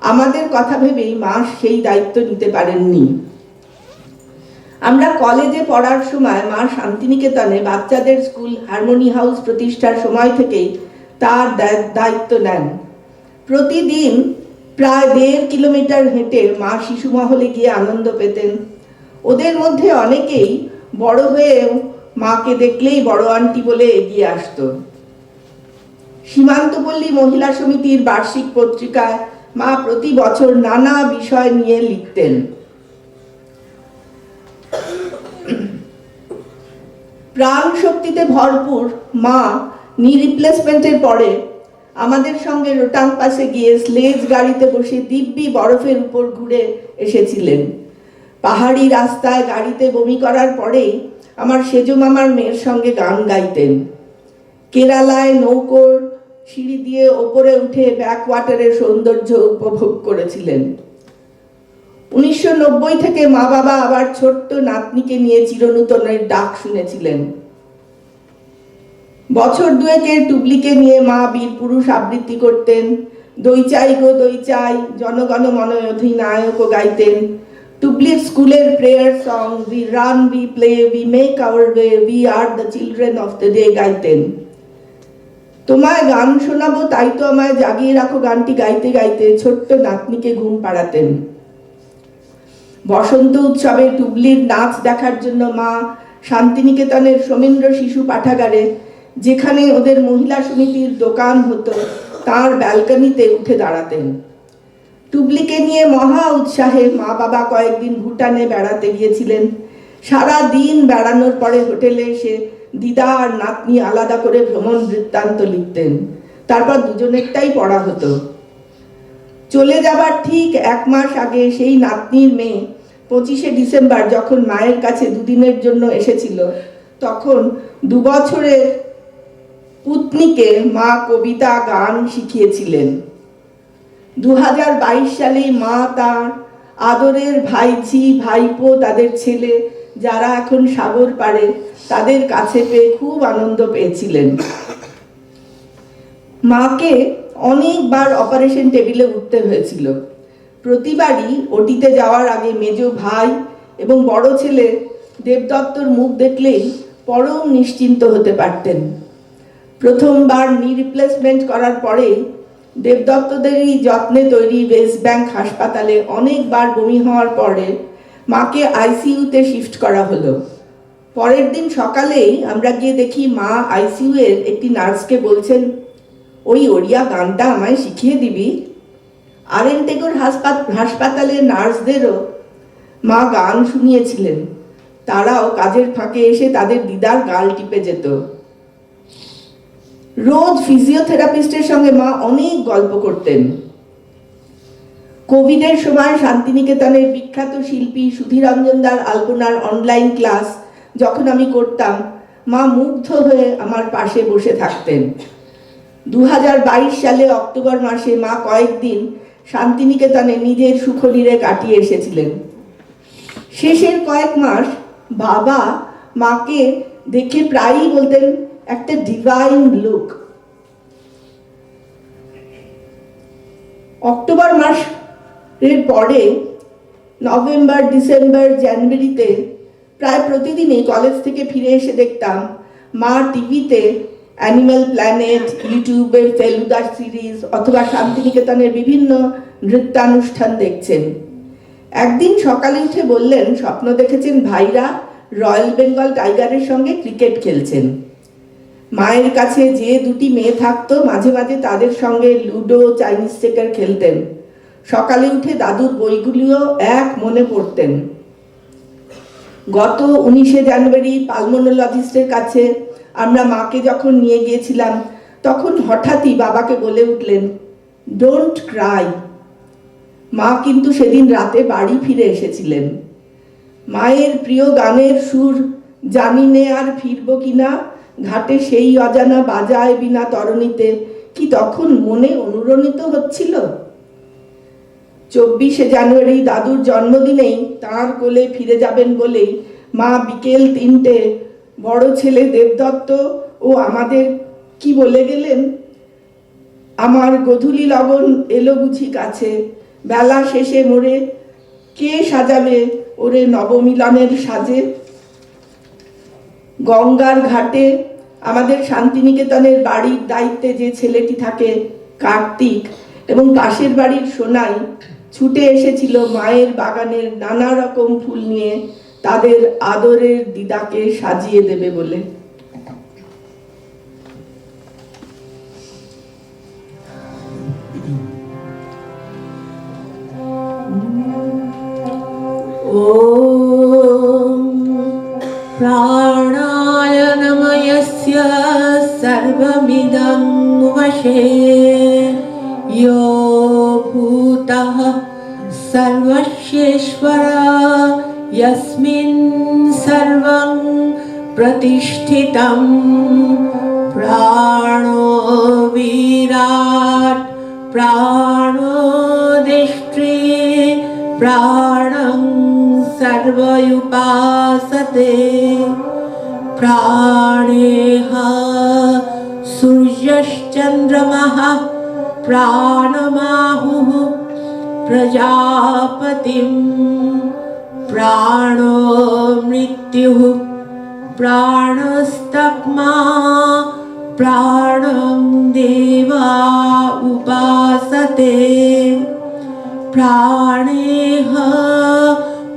S3: আমাদের কথা ভেবেই মা সেই দায়িত্ব নিতে পারেননি। আমরা কলেজে পড়ার সময় মা শান্তিনিকেতনে বাচ্চাদের স্কুল হারমোনি হাউস প্রতিষ্ঠার সময় থেকেই তার দায়িত্ব নেন। প্রতিদিন প্রায় 1.5 কিলোমিটার হেঁটে মা শিশু মহলে গিয়ে আনন্দ পেতেন। ওদের মধ্যে অনেকেই বড় হয়েও মাকে দেখলেই বড় আন্টি বলে এগিয়ে আসতো। সীমান্তপল্লী মহিলা সমিতির বার্ষিক পত্রিকায় মা প্রতি বছর নানা বিষয় নিয়ে লিখতেন। প্রাণ শক্তিতে ভরপুর মা নি রিপ্লেসমেন্টের পরে আমাদের সঙ্গে রোটাং পাসে গিয়ে স্লেজ গাড়িতে বসে দিব্যি বরফের উপর ঘুরে এসেছিলেন। পাহাড়ি রাস্তায় গাড়িতে বমি করার পরেই আমার সেজো মামার মেয়ের সঙ্গে গান গাইতেন। কেরালায় নৌকোর সিঁড়ি দিয়ে ওপরে উঠে ব্যাকওয়াটারের সৌন্দর্য উপভোগ করেছিলেন। 1990 থেকে মা বাবা আবার ছোট্ট নাতনিকে নিয়ে চিরনূতনের ডাক শুনেছিলেন। বছর দুয়েকের টুবলিকে নিয়ে মা বীরপুরুষ আবৃত্তি করতেন, দই চাই গো দই চাই, জনগণ মন অধিনায়কও গাইতেন। টুবলির স্কুলের prayer song we run we play we make our way we are the children of the day গাইতেন। তোমায় গান শোনাবো তাই তো আমায় জাগিয়ে রাখো গানটি গাইতে গাইতে ছোট্ট নাতনিকে ঘুম পাড়াতেন। বসন্ত উৎসবে টুবলির নাচ দেখার জন্য মা শান্তিনিকেতনের সোমেন্দ্র শিশু পাঠাগারে, যেখানে ওদের মহিলা সমিতির দোকান হতো, তার ব্যালকনিতে উঠে দাঁড়াতেন। টুবলিকে নিয়ে মহা উৎসাহে মা বাবা কয়েকদিন ভুটানে বেড়াতে গিয়েছিলেন। সারা দিন বেড়ানোর পরে হোটেলে এসে দিদা আর নাতনি আলাদা করে ভ্রমণ বৃত্তান্ত লিখতেন, তারপর দুজনেরটাই পড়া হতো। চলে যাবার ঠিক 1 মাস আগে সেই নাতনির মেয়ে 25শে ডিসেম্বর যখন মায়ের কাছে দুদিনের জন্য এসেছিল, তখন 2 বছরের পুতনিকে মা কবিতা গান শিখিয়েছিলেন। 2022 সালে মা তার আদরের ভাইঝি ভাইপো তাদের ছেলে যারা এখন সাগর পাড়ে, তাদের কাছে পেয়ে খুব আনন্দ পেয়েছিলেন। মাকে অনেকবার অপারেশন টেবিলে উঠতে হয়েছিল। প্রতিবারই ওটিতে যাওয়ার আগে মেজ ভাই এবং বড় ছেলে দেবদত্তর মুখ দেখলেই পরম নিশ্চিন্ত হতে পারতেন। প্রথমবার নি রিপ্লেসমেন্ট করার পরেই দেবদত্তদেরই যত্নে তৈরি ওয়েস্ট ব্যাংক হাসপাতালে অনেকবার বমি হওয়ার পরে মাকে আইসিইউতে শিফট করা হলো। পরের দিন সকালেই আমরা গিয়ে দেখি মা আইসিইউ এর একটি নার্সকে বলছেন, ওই ওড়িয়া গানটা আমায় শিখিয়ে দিবি। আরএন টেগোর হাসপাতালের নার্সদেরও মা গান শুনিয়েছিলেন। তারাও কাজের ফাঁকে এসে তাদের দিদার গাল টিপে যেত। রোজ ফিজিওথেরাপিস্টের সঙ্গে মা অনেক গল্প করতেন। কোভিডের সময় শান্তিনিকেতনের বিখ্যাত শিল্পী সুধীরঞ্জনদার আলপনার অনলাইন ক্লাস যখন আমি করতাম, মা মুগ্ধ হয়ে আমার পাশে বসে থাকতেন। 2022 সালে অক্টোবর মাসে মা কয়েকদিন শান্তিনিকেতনে নিজের সুখনিরে কাটিয়ে এসেছিলেন। শেষের কয়েক মাস বাবা মাকে দেখে প্রায়ই বলতেন, একটা ডিভাইন লুক। অক্টোবর মাসের পরে নভেম্বর, ডিসেম্বর, জানুয়ারিতে প্রায় প্রতিদিনই কলেজ থেকে ফিরে এসে দেখতাম মা টিভিতে অ্যানিম্যাল প্ল্যানেট, ইউটিউবে ফেলুদা সিরিজ অথবা শান্তিনিকেতনের বিভিন্ন নৃত্যানুষ্ঠান দেখছেন। একদিন সকালে উঠে বললেন স্বপ্ন দেখেছেন ভাইরা রয়্যাল বেঙ্গল টাইগারের সঙ্গে ক্রিকেট খেলছেন। মায়ের কাছে যে 2টি মেয়ে থাকতো মাঝে মাঝে তাদের সঙ্গে লুডো, চাইনিজ চেকার খেলতেন। সকালে উঠে দাদুর বইগুলিও এক মনে পড়তেন। গত 19শে জানুয়ারি পালমোনোলজিস্টের কাছে আমরা মাকে যখন নিয়ে গিয়েছিলাম, তখন হঠাৎই বাবাকে বলে উঠলেন, ডোন্ট ক্রাই। মা কিন্তু সেদিন রাতে বাড়ি ফিরে এসেছিলেন। মায়ের প্রিয় গানের সুর জানি নে আর ফিরবো কিনা, ঘাটে সেই অজানা বাজায় বিনা তরণীতে, কি তখন মনে অনুরণিত হচ্ছিল। 24শে জানুয়ারি দাদুর জন্মদিনেই তাঁর কোলে ফিরে যাবেন বলেই মা বিকেল 3টে বড় ছেলে দেবদত্ত ও আমাদের কি বলে গেলেন, আমার গধূলি লগন এলো বুঝি কাছে, বেলা শেষে মোড়ে কে সাজাবে ওরে নবমিলনের সাজে। গঙ্গার ঘাটে আমাদের শান্তিনিকেতনের বাড়ির দায়িত্বে যে ছেলেটি থাকে কার্তিক এবং পাশের বাড়ির সোনাই ছুটে এসেছিল মায়ের বাগানের নানা রকম ফুল নিয়ে তাদের আদরের দিদাকে সাজিয়ে দেবে বলে।
S2: ॐ प्राणायामयस्य सर्वमिदं वशे यो भूतः सर्वस्येश्वरा यस्मिन् सर्वं प्रतिष्ठितं प्राणो विराट प्राणो दिष्ट्रे प्राणं सर्वयुपासते प्राणेह सूर्यश्चन्द्रमः प्राणमाहुः प्रजापतिं प्राणो मृत्युः प्राणस्तक्मा प्राणं देवा उपासते प्राणेह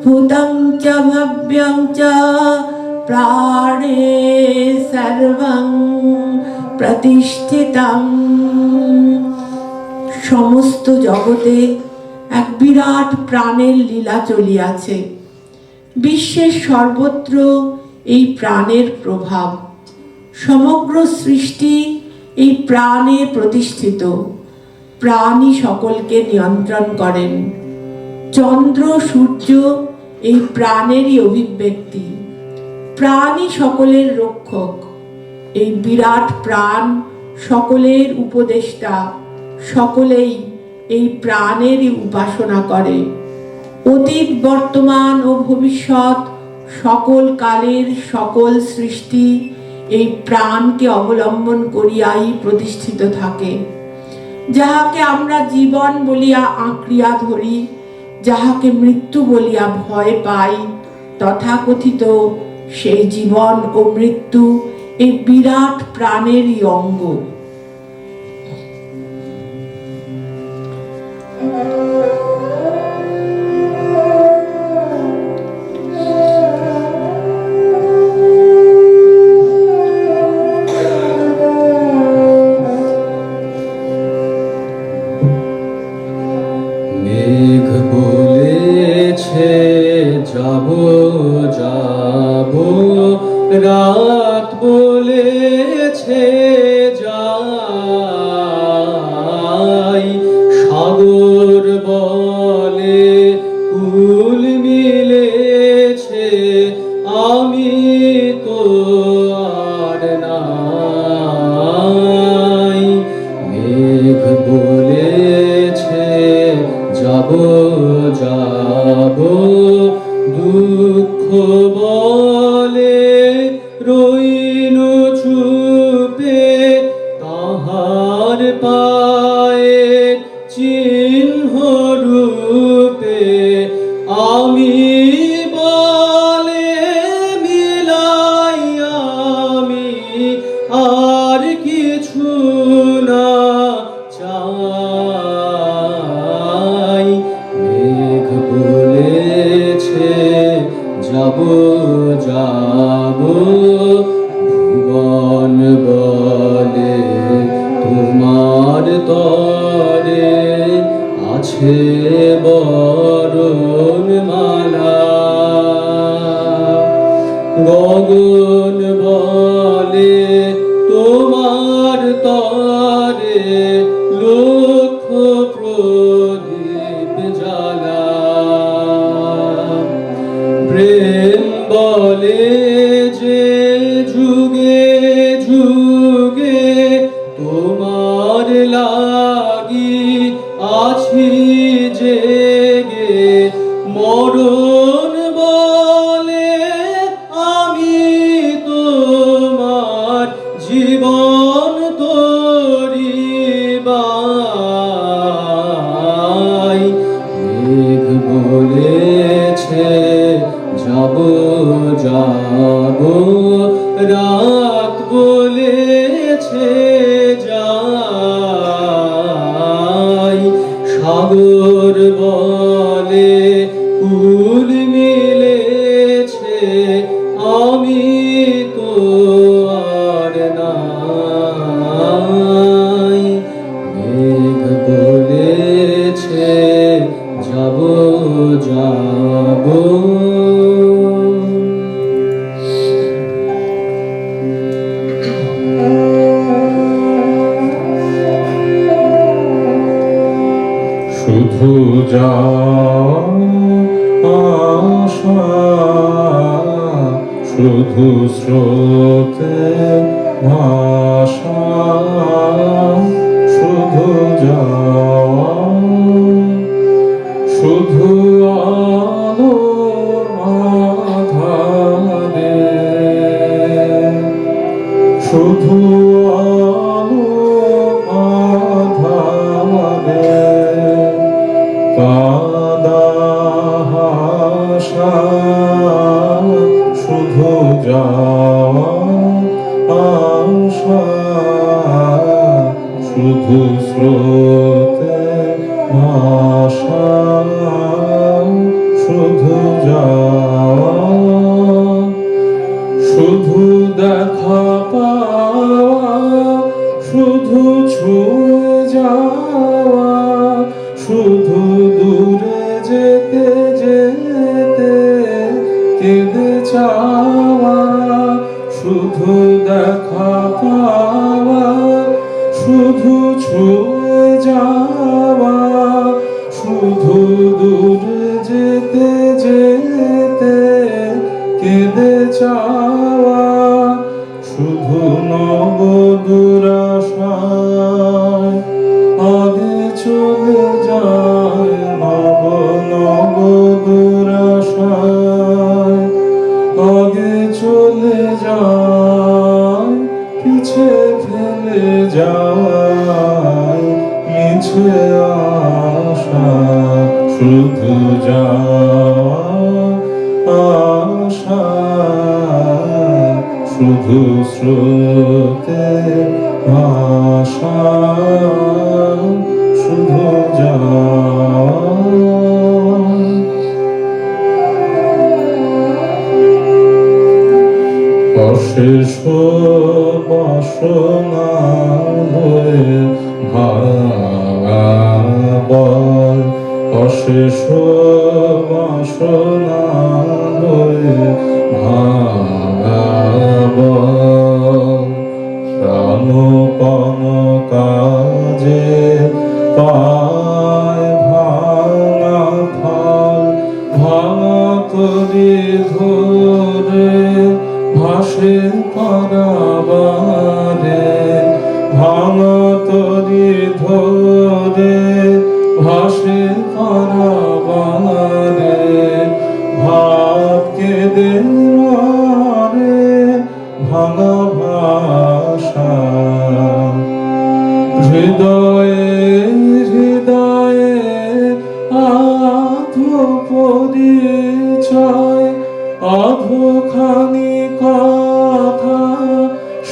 S2: भूतं च भव्यं च प्राणे सर्वं प्रतिष्ठितम्। সমস্ত জগতে এক বিরাট প্রাণের লীলা চলিয়াছে। বিশ্বের সর্বত্র এই প্রাণের প্রভাব। সমগ্র সৃষ্টি এই প্রাণে প্রতিষ্ঠিত। প্রাণই সকলকে নিয়ন্ত্রণ করেন। চন্দ্র সূর্য এই প্রাণেরই অভিব্যক্তি। প্রাণই সকলের রক্ষক। এই বিরাট প্রাণ সকলের উপদেষ্টা। সকলেই এই প্রাণেরই উপাসনা করে। অতীত বর্তমান ও ভবিষ্যৎ সকল কালের সকল সৃষ্টি এই প্রাণকে অবলম্বন করিয়াই প্রতিষ্ঠিত থাকে। যাহাকে আমরা জীবন বলিয়া আঁকড়িয়া ধরি, যাহাকে মৃত্যু বলিয়া ভয় পাই, তথাকথিত সেই জীবন ও মৃত্যু এই বিরাট প্রাণেরই অঙ্গ।
S1: মেঘ বলেছে যাব যাব, রাত বলেছে যাই, সাগর বলে কুল মিলেছে, আমি তো আর নাই। মেঘ বলেছে যাব যাব, দুঃখ বলে রইনু চুপে, তাহার পায়ে চিহ্ন রূপে, আমি বলে মিলাই আমি আর কিছু না চাই। মেঘ বলেছে যাব যাব, ভুবন বলে তোমার তরে আছে বরণ মালা, গগন বলে তোমার তরে লক্ষ প্রদীপ জ্বালা, প্রেম বলে যে যুগে যুগে তোমার লাগি আছি জেগে, মরণ বলে আমি তোমার জীবন তরিবাই। মেঘ বলেছে যাব যাব, রাত বলেছে যাই, সাগর বলে কুল মিলেছে, আমি তো আর নাই। মেঘ বলেছে যাব যাব। শুধু যা আশা, শুধু স্রোতে ভাষা, আশা শুধু যাওয়া আশা শুধু স্রোতে ভাষা শুধু যাওয়া শুধু দেখা পাওয়া শুধু ছুঁয়ে যাওয়া শুধু দূরে যেতে যেতে কেঁদে চাওয়া শুধু দেখা পাওয়া শুধু ছুঁয়ে যাওয়া শুধু দূরে যেতে যেতে কেঁদে চাওয়া শুধু নব দুরাশায় আগে চলে যায় নব নব দুরাশায় আগে চলে যায় পিছে ফেলে যায় মিছে আশা শুধু যাওয়া আশা শুধু স্রোতে ভাষা শুধু যাওয়া অশেষ বাসনা হয়ে ভাঙাবার অশেষ বাসনা হয়ে ভাঙাবার প্রাণপণ কাজে পায় ভাঙা ফল ভাঙা তরি ধরে ভাসে পারাবারে ভাঙা তরি ধরে ভাসে পারাবারে ভাব কেঁদে মারে ভাঙা ভাষা হৃদয়ে হৃদয়ে আধো পরিচয় আধোখানি কথা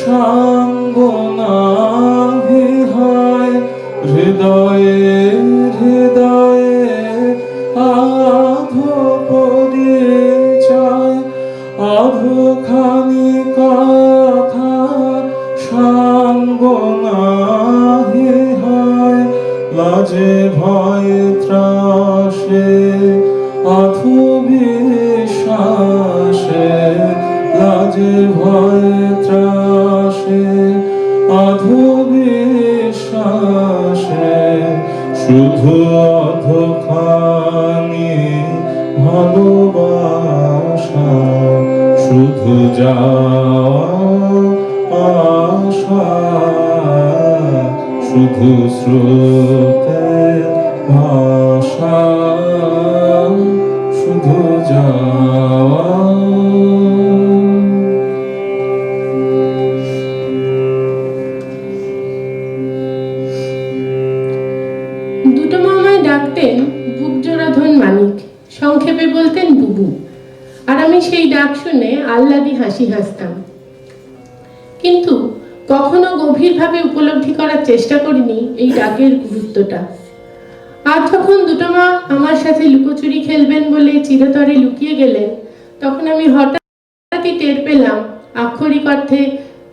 S1: সাঙ্গ নাহি হয় হৃদয়ে হৃদয়ে আধো পরিচয় আধোখানি কথা সাঙ্গ নাহি হয় লাজে ভয়ে ত্রাসে অথু বিশ্বাসে লাজে ভয়ে ত্রাসে অধু বিশ্বাসে শুধু অধখানি ভালোবাসা শুধু যাওয়া আশা শুধু স্রোতে ভাষা শুধু যাওয়া
S2: দুটো মামায় ডাকতেন বুকজোড়াধন মানিক, সংক্ষেপে বলতেন বুবু। আর আমি সেই ডাক শুনে আহ্লাদি হাসি হাসতাম, কিন্তু কখনো গভীরভাবে উপলব্ধি করার চেষ্টা করিনি এই ডাকের গুরুত্বটা। আর যখন দুটো মা আমার সাথে লুকোচুরি খেলবেন বলে চিরতরে লুকিয়ে গেলেন, তখন আমি হঠাৎই টের পেলাম আক্ষরিক অর্থে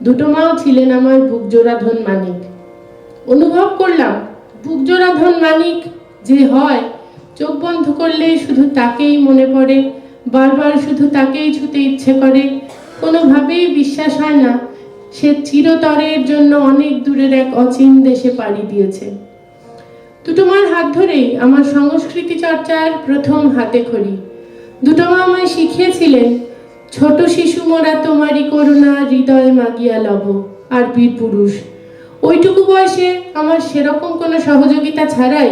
S2: দুটো মাও ছিলেন আমার বুকজোড়াধন মানিক। অনুভব করলাম বুকজোড়াধন মানিক যে হয়, চোখ বন্ধ করলে শুধু তাকেই মনে পড়ে, বারবার শুধু তাকেই ছুতে ইচ্ছে করে, কোনোভাবেই বিশ্বাস হয় না সে চিরতরের জন্য অনেক দূরের এক অচিন দেশে পাড়ি দিয়েছে। দুটো মার হাত ধরেই আমার সংস্কৃতি চর্চার প্রথম হাতে খড়ি। দুটো মা আমায় শিখিয়েছিলেন, ছোট শিশু মোরা তোমারই করুণা হৃদয়ে মাগিয়া লব, আর বীর পুরুষ। ওইটুকু বয়সে আমার সেরকম কোনো সহযোগিতা ছাড়াই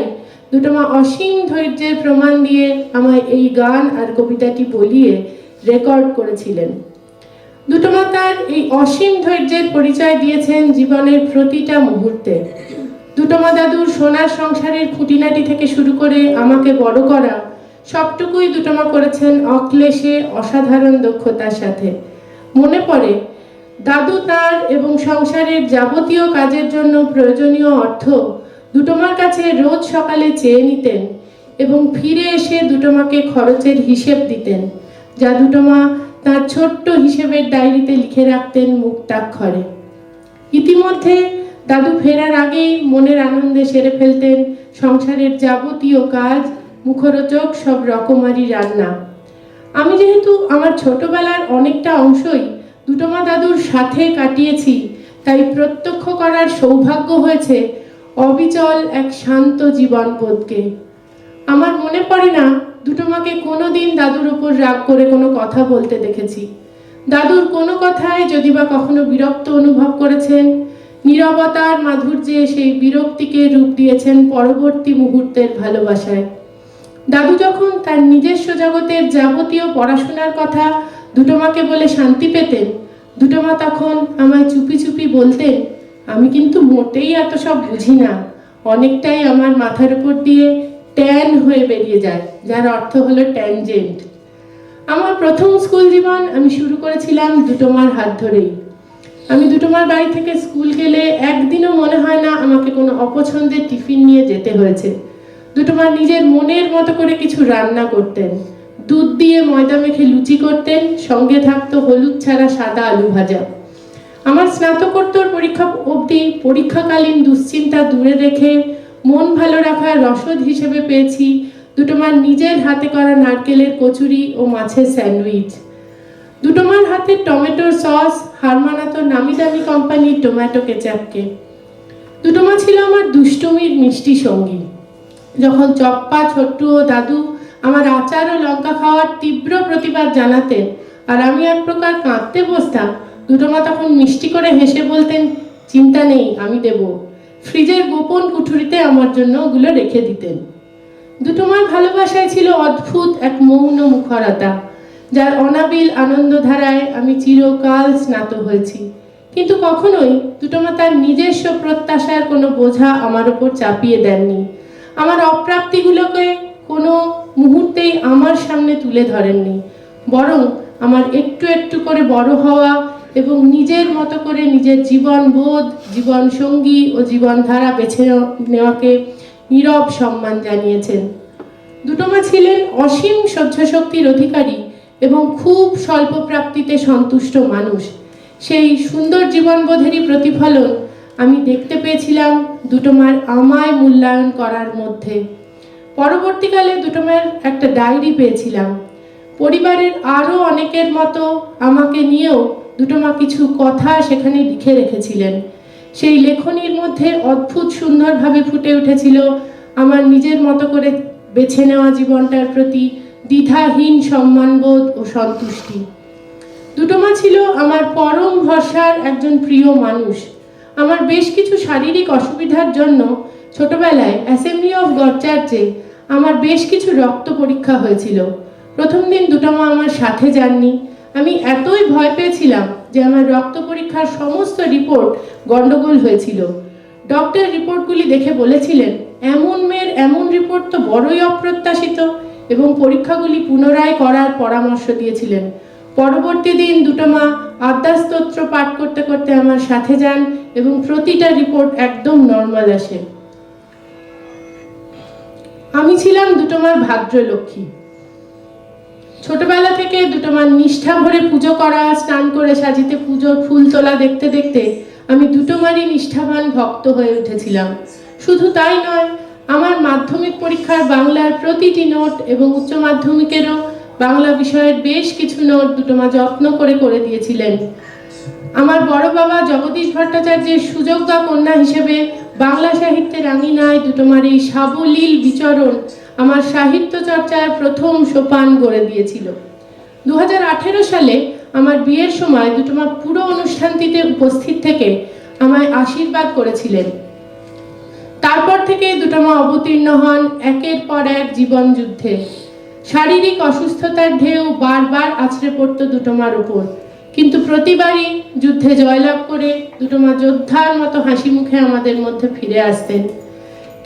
S2: দুটো মা অসীম ধৈর্যের প্রমাণ দিয়ে আমায় এই গান আর কবিতাটি বলিয়ে রেকর্ড করেছিলেন। দুটো মা তার এই অসীম ধৈর্যের পরিচয় দিয়েছেন জীবনের প্রতিটা মুহূর্তে। দুটো মা দাদুর সোনার সংসারের খুঁটিনাটি থেকে শুরু করে আমাকে বড় করা সবটুকুই দুটোমা করেছেন অক্লেশে, অসাধারণ দক্ষতার সাথে। মনে পড়ে দাদু তার এবং সংসারের যাবতীয় কাজের জন্য প্রয়োজনীয় অর্থ দুটোমার কাছে রোজ সকালে চেয়ে নিতেন এবং ফিরে এসে দুটোমাকে খরচের হিসেব দিতেন, যা দুটোমা তার ছোট্ট হিসেবের ডায়েরিতে লিখে রাখতেন মুক্তাক্ষরে। ইতিমধ্যে দাদু ফেরার আগেই মনের আনন্দে সেরে ফেলতেন সংসারের যাবতীয় কাজ, মুখরোচক সব রকমারি রান্না। আমি যেহেতু আমার ছোটবেলার অনেকটা অংশই দুটোমা দাদুর সাথে কাটিয়েছি, তাই প্রত্যক্ষ করার সৌভাগ্য হয়েছে অবিচল এক শান্ত জীবনবোধকে। আমার মনে পড়ে না দুটোমাকে কোনোদিন দাদুর উপর রাগ করে কোনো কথা বলতে দেখেছি। দাদুর কোনো কথায় যদি বা কখনো বিরক্ত অনুভব করেছেন, নীরবতার মাধুর্যে সেই বিরক্তিকে রূপ দিয়েছেন পরবর্তী মুহূর্তের ভালোবাসায়। দাদু যখন তার নিজস্ব জগতের যাবতীয় পড়াশোনার কথা দুটোমাকে বলে শান্তি পেতেন, দুটোমা তখন আমায় চুপি চুপি বলতেন, আমি কিন্তু মোটেই এত সব বুঝি না, অনেকটাই আমার মাথার উপর দিয়ে ট্যান হয়ে বেরিয়ে যায়, যার অর্থ হলো ট্যানজেন্ট। আমার প্রথম স্কুল জীবন আমি শুরু করেছিলাম দুটোমার হাত ধরেই। আমি দুটোমার বাড়ি থেকে স্কুল গেলে একদিনও মনে হয় না আমাকে কোনো অপছন্দের টিফিন নিয়ে যেতে হয়েছে। দুটোমা নিজের মনের মতো করে কিছু রান্না করতেন, দুধ দিয়ে ময়দা মেখে লুচি করতেন, সঙ্গে থাকতো হলুদ ছাড়া সাদা আলু ভাজা। আমার স্নাতকোত্তর পরীক্ষা অবধি পরীক্ষাকালীন দুশ্চিন্তা দূরে রেখে মন ভালো রাখার রসদ হিসেবে পেয়েছি দুটোমার নিজের হাতে করা নারকেলের কচুরি ও মাছের স্যান্ডউইচ। দুটোমার হাতে টমেটোর সস হার মানাতো নামি দামি কোম্পানির টমেটো কেচাপকে। দুটোমা ছিল আমার দুষ্টুমির মিষ্টি সঙ্গী। যখন চপ্পা, ছোট্টু ও দাদু আমার আচার ও লঙ্কা খাওয়ার তীব্র প্রতিবাদ জানাতেন আর আমি এক প্রকার কাঁদতে বসতাম, দুটোমা তখন মিষ্টি করে হেসে বলতেন, চিন্তা নেই, আমি দেব। ফ্রিজের গোপন কুঠুরিতে আমার জন্য ওগুলো রেখে দিতেন। দুটোমার ভালোবাসায় ছিল অদ্ভুত এক মৌন মুখরতা, যার অনাবিল আনন্দধারায় আমি চিরকাল স্নাত হয়েছি। কিন্তু কখনোই দুটোমা তার নিজস্ব প্রত্যাশার কোনো বোঝা আমার ওপর চাপিয়ে দেননি। আমার অপ্রাপ্তিগুলোকে কোনো মুহূর্তেই আমার সামনে তুলে ধরেননি, বরং আমার একটু একটু করে বড় হওয়া এবং নিজের মতো করে নিজের জীবনবোধ, জীবন সঙ্গী ও জীবনধারা বেছে নেওয়াকে নীরব সম্মান জানিয়েছেন। দুটোমা ছিলেন অসীম সহ্যশক্তির অধিকারী এবং খুব স্বল্প প্রাপ্তিতে সন্তুষ্ট মানুষ। সেই সুন্দর জীবনবোধেরই প্রতিফলন আমি দেখতে পেয়েছিলাম দুটোমার আমায় মূল্যায়ন করার মধ্যে। পরবর্তীকালে দুটোমার একটা ডায়েরি পেয়েছিলাম। পরিবারের আরও অনেকের মতো আমাকে নিয়েও দুটোমা কিছু কথা সেখানে লিখে রেখেছিলেন। সেই লেখনীর মধ্যে অদ্ভুত সুন্দরভাবে ফুটে উঠেছিল আমার নিজের মতো করে বেছে নেওয়া জীবনটার প্রতি দ্বিধাহীন সম্মানবোধ ও সন্তুষ্টি। দুটোমা ছিল আমার পরম ভরসার একজন প্রিয় মানুষ। আমার বেশ কিছু শারীরিক অসুবিধার জন্য ছোটবেলায় অ্যাসেম্বলি অফ গড চার্চে আমার বেশ কিছু রক্ত পরীক্ষা হয়েছিল। প্রথম দিন দুটোমা আমার সাথে যাননি। আমি এতই ভয় পেয়েছিলাম যে আমার রক্ত পরীক্ষার সমস্ত রিপোর্ট গন্ডগোল হয়েছিল। ডক্টর রিপোর্টগুলি দেখে বলেছিলেন, এমন মেয়ের এমন রিপোর্ট তো বড়ই অপ্রত্যাশিত, এবং পরীক্ষাগুলি পুনরায় করার পরামর্শ দিয়েছিলেন। পরবর্তী দিন দুটোমা আদ্যাস্তোত্র পাঠ করতে করতে আমার সাথে যান এবং প্রতিটা রিপোর্ট একদম নর্মাল আসে। আমি ছিলাম দুটোমার ভাদ্রলক্ষ্মী। ছোটবেলা থেকে দুটোমার নিষ্ঠা ভরে পুজো করা, স্নান করে সাজিতে পুজোর ফুল তোলা দেখতে দেখতে আমি দুটোমারই নিষ্ঠাবান ভক্ত হয়ে উঠেছিলাম। শুধু তাই নয়, আমার মাধ্যমিক পরীক্ষার বাংলার প্রতিটি নোট এবং উচ্চ মাধ্যমিকেরও বাংলা বিষয়ের বেশ কিছু নোট দুটোমা যত্ন করে করে দিয়েছিলেন। আমার বড় বাবা জগদীশ ভট্টাচার্যের সুযোগ্যা কন্যা হিসেবে বাংলা সাহিত্যের আঙিনায় দুটোমার এই সাবলীল বিচরণ আমার সাহিত্য চর্চার প্রথম সোপান গড়ে দিয়েছিল। 2018 সালে আমার বিয়ের সময় দুটোমা পুরো অনুষ্ঠানটিতে উপস্থিত থেকে আমায় আশীর্বাদ করেছিলেন। তারপর থেকে দুটোমা অবতীর্ণ হন একের পর এক জীবন যুদ্ধে। শারীরিক অসুস্থতার ঢেউ বারবার আছড়ে পড়ত দুটোমার উপর, কিন্তু প্রতিবারই যুদ্ধে জয়লাভ করে দুটোমা যোদ্ধার মতো হাসি মুখে আমাদের মধ্যে ফিরে আসতেন।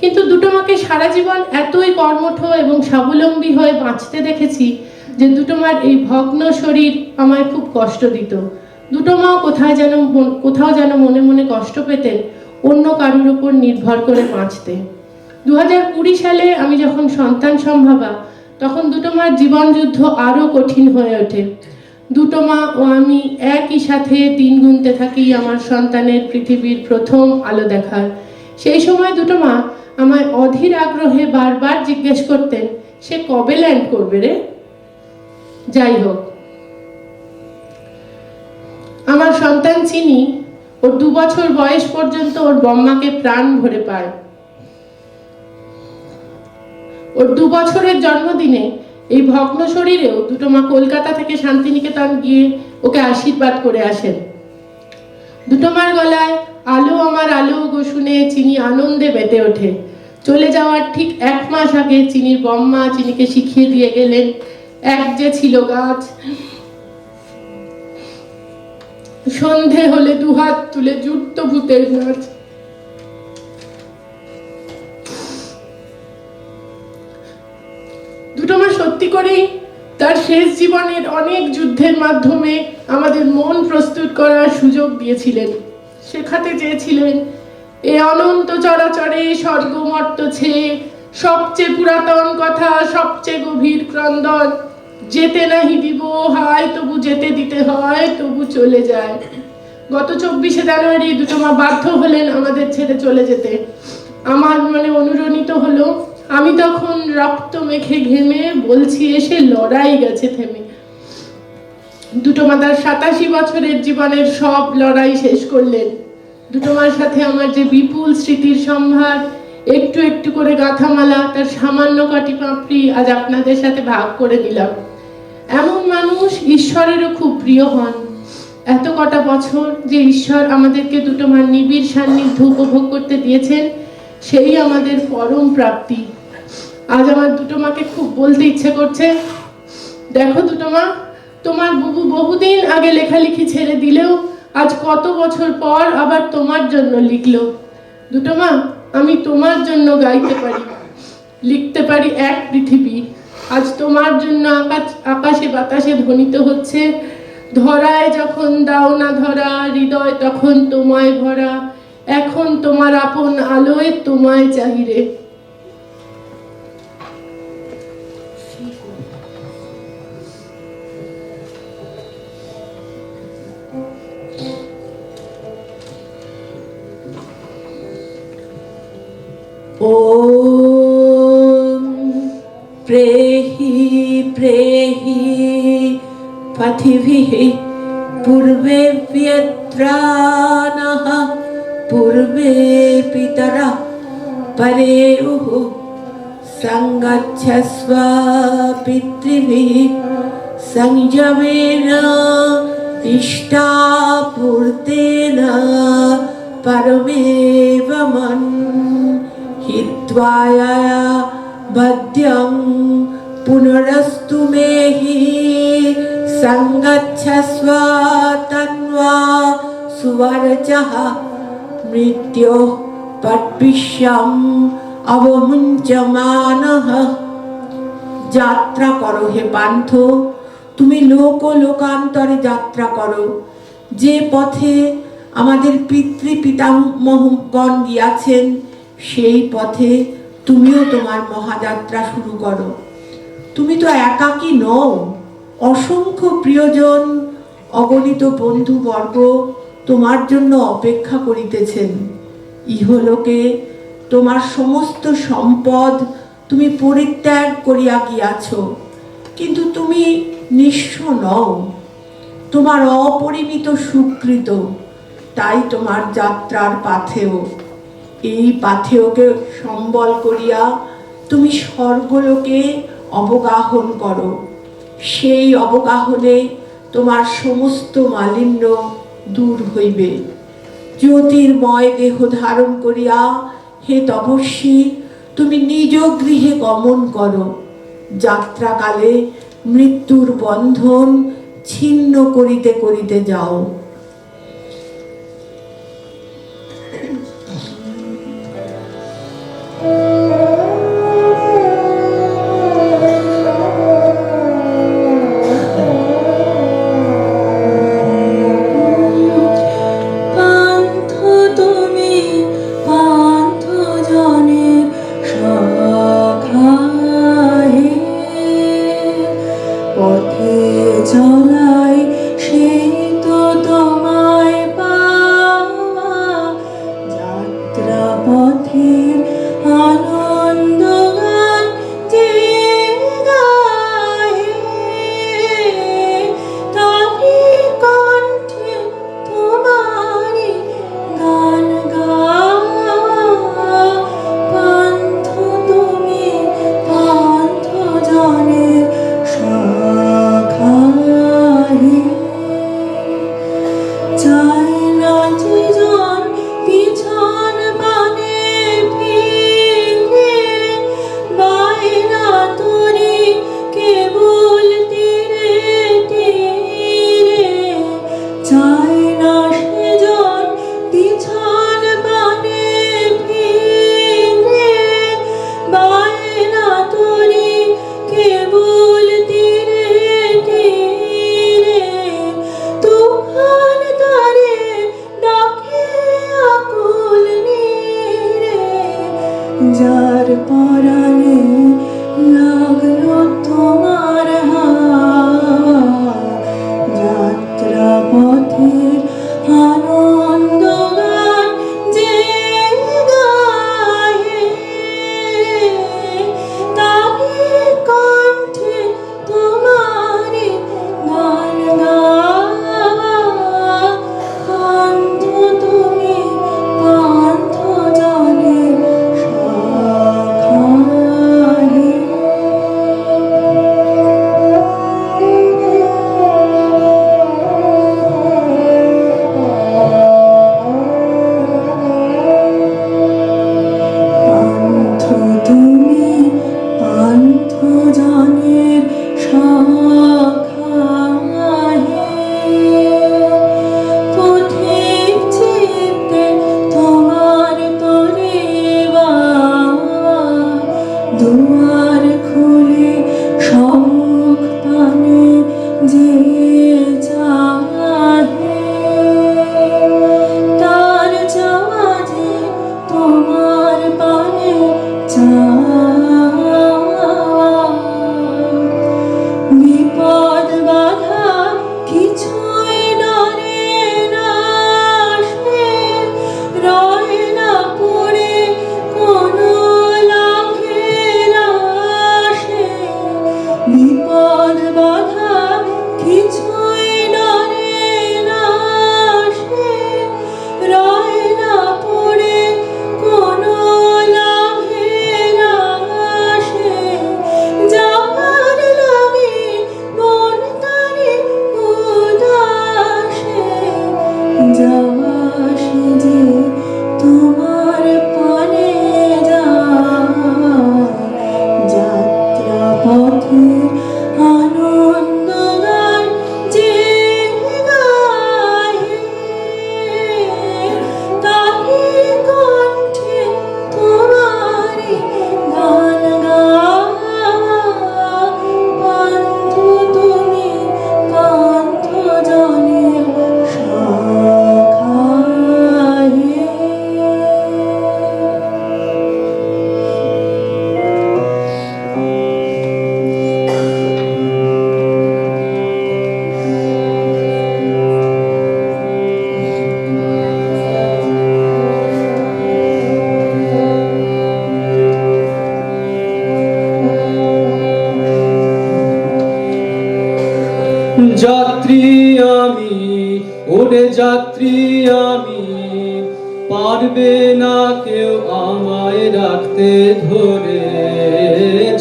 S2: কিন্তু দুটো মাকে সারা জীবন এতই কর্মঠ এবং স্বাবলম্বী হয়ে বাঁচতে দেখেছি যে দুটো মার এই ভগ্ন শরীর আমায় খুব কষ্ট দিত। দুটো মাও কোথাও যেন মনে মনে কষ্ট পেতেন অন্য কারোর উপর নির্ভর করে বাঁচতে। 2020 সালে আমি যখন সন্তান সম্ভাবা, তখন দুটো মার জীবন যুদ্ধ আরো কঠিন হয়ে ওঠে। দুটো মা ও আমি একই সাথে দিন গুনতে থাকি আমার সন্তানের পৃথিবীর প্রথম আলো দেখার। সেই সময় দুটো মা আমায় অধীর আগ্রহে বারবার জিজ্ঞেস করতেন, সে কবে ল্যান্ড করবে রে? যাই হোক, আমার সন্তান চিনি ওর 2 বছর বয়স পর্যন্ত ওর বম্মাকে প্রাণ ভরে পায়। ওর 2 বছরের জন্মদিনে এই ভগ্ন শরীরেও দুটো মা কলকাতা থেকে শান্তিনিকেতন গিয়ে ওকে আশীর্বাদ করে আসেন। দুটো মার গলায় আলো আমার আলো গো শুনে চিনি আনন্দে মেতে ওঠে। চলে যাওয়ার ঠিক 1 মাস আগে চিনির বম্মা চিনিকে শিখিয়ে দিয়ে গেলেন, এক যে ছিল গাছ, সন্ধে হলে 2 হাত তুলে জুটত ভূতের নাচ। দুটো মা সত্যি করেই তার শেষ জীবনের অনেক যুদ্ধের মাধ্যমে আমাদের মন প্রস্তুত করার সুযোগ দিয়েছিলেন। শেখাতে চেয়েছিলেন এ অনন্ত চরাচরে স্বর্গ মর্ত ছেয়ে সবচেয়ে পুরাতন কথা, সবচেয়ে গভীর ক্রন্দন, যেতে নাহি দিব হায় তবু যেতে দিতে হয়, তবু চলে যায়। গত 24শে জানুয়ারি দুটো মা বাধ্য হলেন আমাদের ছেড়ে চলে যেতে। আমার মনে অনুরণিত হলো, আমি তখন রক্ত মেখে ঘেমে বলছি এসে লড়াই গেছে থেমে। দুটো মা তার 87 বছরের জীবনের সব লড়াই শেষ করলেন। দুটো মার সাথে আমার যে বিপুল স্মৃতির সম্ভার, একটু একটু করে গাঁথামালা, তার সামান্য কাটি পাপড়ি আজ আপনাদের সাথে ভাগ করে দিলাম। এমন মানুষ ঈশ্বরেরও খুব প্রিয় হন। এত কটা বছর যে ঈশ্বর আমাদেরকে দুটো মার নিবিড় সান্নিধ্য উপভোগ করতে দিয়েছেন, সেই আমাদের পরম প্রাপ্তি। আজ আমার দুটো মাকে খুব বলতে ইচ্ছে করছে, দেখো দুটো মা, তোমার বুবু বহুদিন আগে লেখালেখি ছেড়ে দিলেও আজ কত বছর পর আবার তোমার জন্য লিখলো। দুটো মা, আমি তোমার জন্য গাইতে পারি, লিখতে পারি এক পৃথিবী। আজ তোমার জন্য আকাশে বাতাসে ধ্বনিত হচ্ছে, ধরায় যখন দাও না ধরা, হৃদয় তখন তোমায় ভরা, এখন তোমার আপন আলোয় তোমায় চাহিরে।
S4: ॐ प्रेहि प्रेहि पथिभिः पूर्वेभ्यत्रानः पूर्वे पितरः परेयुः सङ्गच्छस्व पितृभिः संयमेन इष्टापूर्तेन परमेव मन् हित्वाय बध्यं पुनरस्तु मे हि संगच्छस्व तन्वा सुवर्चः मृत्योः पट्पिष्यम् अवमुञ्चमानः। যাত্রা করো হে পান্থ, তুমি লোক ও লোকান্তরে যাত্রা করো। যে পথে আমাদের পিতামহগণ গিয়াছেন, সেই পথে তুমিও তোমার মহাযাত্রা শুরু করো। তুমি তো একাকী নও, অসংখ্য প্রিয়জন, অগণিত বন্ধুবর্গ তোমার জন্য অপেক্ষা করিতেছেন। ইহলোকে তোমার সমস্ত সম্পদ তুমি পরিত্যাগ করিয়া গিয়াছ, কিন্তু তুমি নিঃস্ব নও, তোমার অপরিমিত সুকৃত। তাই তোমার যাত্রার পাথেয়, এই পাথেয়কে সম্বল করিয়া তুমি স্বর্গলোকে অবগাহন করো। সেই অবগাহনে তোমার সমস্ত মালিন্য দূর হইবে। জ্যোতির্ময় দেহ ধারণ করিয়া হে তপস্বী, তুমি নিজ গৃহে গমন করো। যাত্রাকালে মৃত্যুর বন্ধন ছিন্ন করিতে করিতে যাও। পান্থ তুমি পান্থ জনের সখা হে, পথে চলাই সেই তো তোমায় পাওয়া, যাত্রা পথের আনন্দ গান যে গায়, তারি কণ্ঠে তোমারি গান গাওয়া। পান্থ তুমি পান্থ জনের সখা হে, চাই না যে জন পিছন পানে ফিরে, বায়না তোরে কেবল তীরে তীরে, চাই না সেজন পিছন পানে ফিরে, বায়না তোরে কেবল তীরে তীরে, তুফান তারে ডাকে আকুল নীরে, যার পরাণে লাগলো তোমার হাওয়া, যাত্রা পথের আনন্দ গান যে গায়, তারি কণ্ঠে তোমারি গান গাওয়া। পান্থ তুমি পান্থ জনের সখা হে। পান্থ তুমি পান্থ জনের সখা হে, পথিক চিত্তে তোমার তরে বাওয়া, দুয়ার খুলে সম্মুখ পানে যে চাহে, তার চাওয়া যে তোমার পানে চাওয়া। বিপদ বাধা কিছুই ডরে না সে, রয় না পড়ে কোনো লাখের আশে, বিপদ বাধা কিছুই ডরে না সে, রয় না পড়ে কোনো লাভের আশে, যাবার লাগে মন তারে উদাসে, যাওয়া সে যে তোমার পানে যাওয়া, যাত্রা পথের আনন্দ গান যে গায়, তারি কণ্ঠে তোমারি গান গাওয়া। পান্থ তুমি পান্থ জনের সখা হে।
S5: যাত্রী আমি, ওরে যাত্রী আমি, পারবে না কেউ আমায় রাখতে ধরে।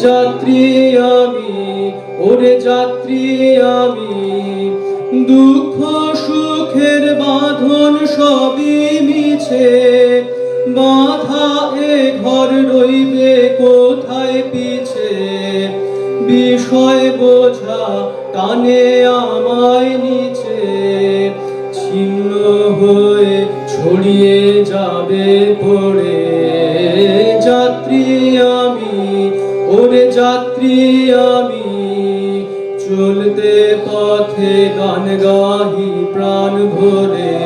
S5: যাত্রী আমি, ওরে যাত্রী আমি, দুঃখ সুখের বাঁধন সবই মিছে, বাঁধা এ ঘর রইবে কোথায় পিছে। বিষয় বোঝা টানে আমায় নিচে, ছিন্ন হয়ে ছড়িয়ে যাবে পড়ে। যাত্রী আমি, ওরে যাত্রী আমি, চলতে পথে গান গাহি প্রাণ ভরে।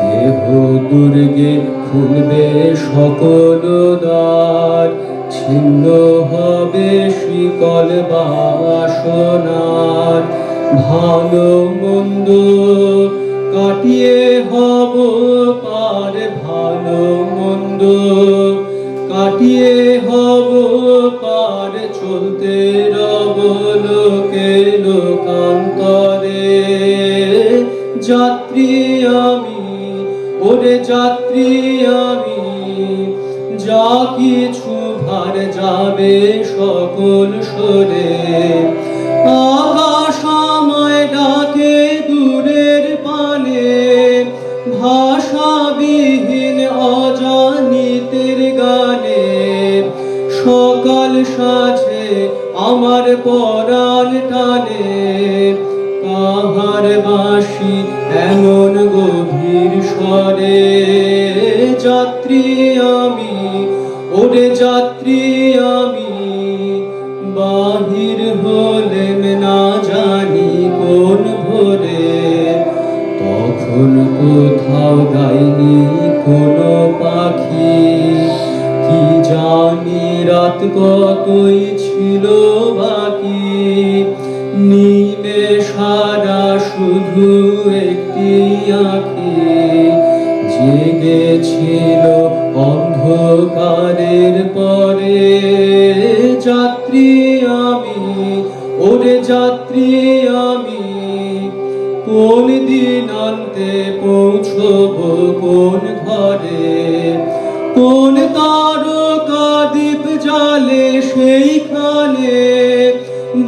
S5: দেহ দুর্গে খুলবে সকল দ্বার, ছিন্ন হবে শিকল বাসনার। ভালো মন্দ কাটিয়ে হব পার, ভালো মন্দ কাটিয়ে হব পার, চলতে রব লোকে লোকান্তরে। যাত্রী আমি, ওরে যাত্রী আমি, যা কিছু ভার যাবে সকল সরে। আকাশ আমায় ডাকে দূরের পানে, ভাষাবিহীন অজানিতের গানে। সকাল সাজে আমার পরাণ টানে, কাহার বাঁশি এমন গভীর স্বরে। যাত্রী আমি, ওরে যাত্রী আমি, বাহির হলেন না জানি কোন ভোরে। তখন কোথাও গাইনি কোনো পাখি, কি জানি রাত কতই ছিল বাকি। নীলে সারা শুধু একটি আঁখি, জেগেছিল অন্ধকারের পরে। যাত্রী আমি, ওরে যাত্রী আমি, কোন দিন আনতে পৌঁছবো কোন ঘরে। কোন তারকা দ্বীপ জালে সেইখানে,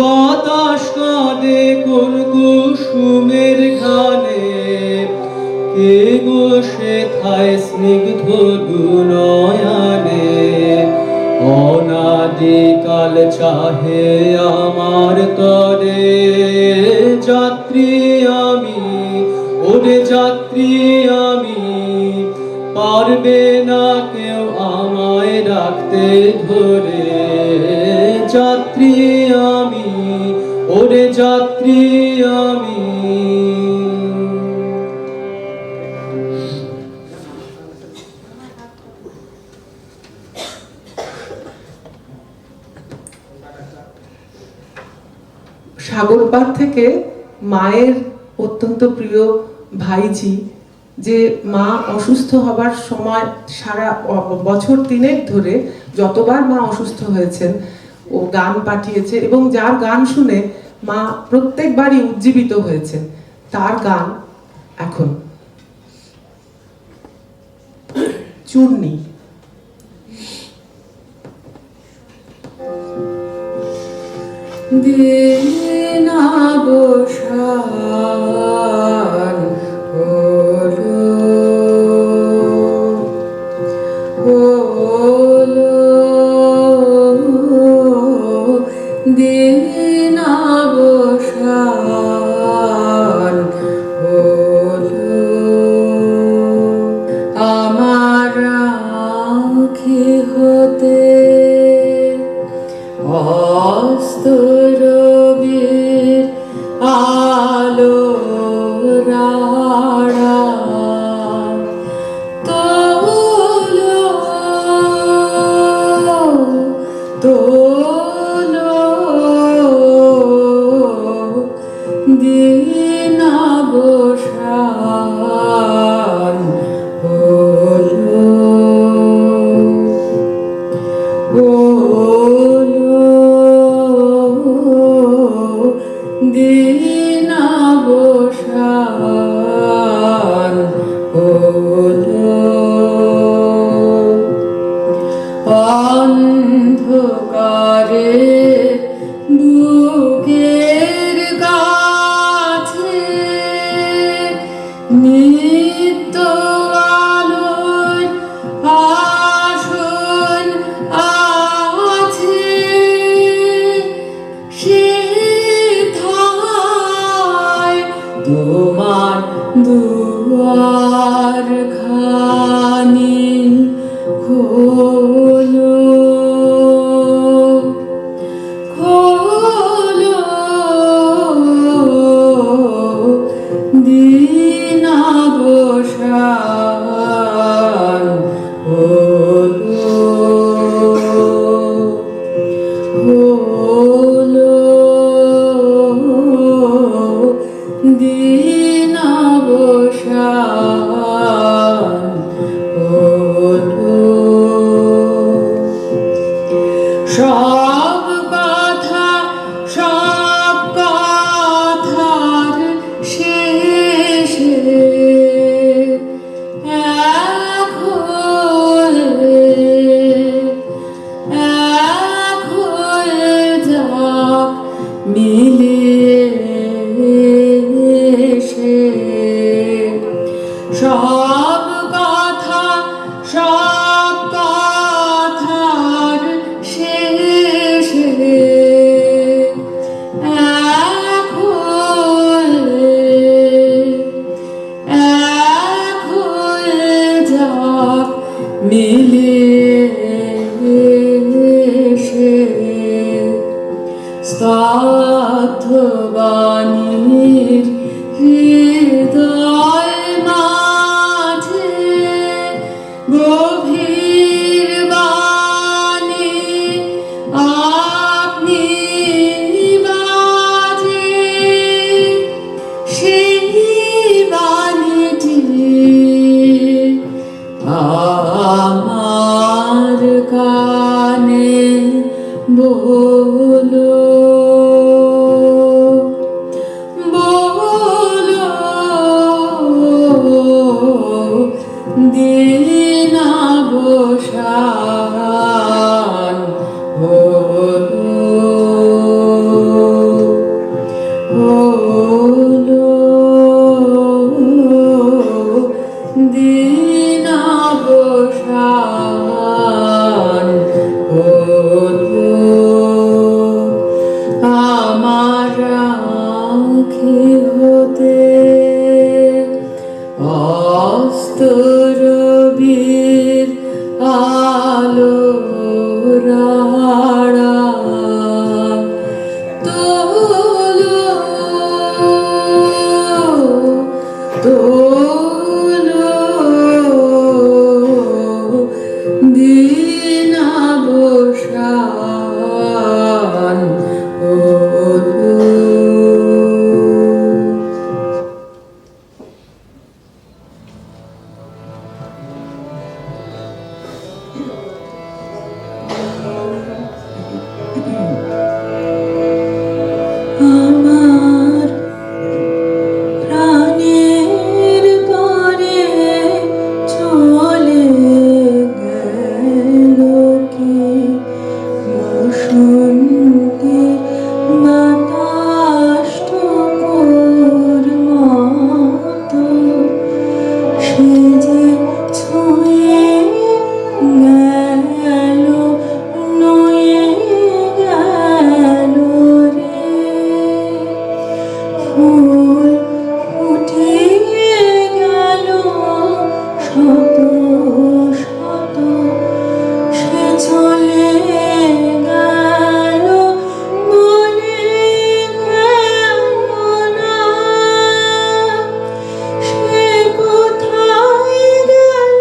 S5: বাতাস কাঁদে কোন কুসুমের ঘানে। কে গো সেথায় স্নিগ্ধ দুনয়নে, অনাদিকাল চাহে আমার তরে। যাত্রী আমি, ওরে যাত্রী আমি, পারবে না কেউ আমায় রাখতে ধরে। যাত্রী আমি, ওরে যাত্রী আমি।
S6: সাগর পার থেকে মায়ের অত্যন্ত প্রিয় ভাইজি, যে মা অসুস্থ হবার সময় সারা বছর তিনেক ধরে যতবার মা অসুস্থ হয়েছেন ও গান পাঠিয়েছে, এবং যার গান শুনে মা প্রত্যেকবারই উজ্জীবিত হয়েছেন। তার গান এখন চূর্ণী।
S4: দিনাবসান হলো, হলো দিনাবসান হলো। আমার আঁখি হতে অস্তরবীর আলো রাড়া তোলো, তোলো দিনাবসান হলো, হলো দিনাবসান হলো। অন্ধকারে বুকের কাছে নিত্য আলোর আসন আছে। সেথায় তোমার দুয়ার মিলিয়ে এসে সব কথার শেষে এক হয়ে যাক মিলিয়ে এসে স্তব্ধ বাণীর হৃদয় মাঝে গভীর বাণী আপনি বাজে সেই বাণীটি আমার কানে বলো বলো দিনাবসান হলো হলো দিনাবসান হলো আমার আঁখি হতে অস্তরবীর আলো রাড়া তোলো তোলো দিনাবসান হলো।
S7: আমার প্রাণের পরে চলে গেল কি বসন্তে বাতাস টুকুর মতো সে যে ছুঁয়ে গেল নয়ে গেল রে ফুল ফুটিয়ে গেল শত শত সে চলে গেল বলে গেল না সে কোথায় গেল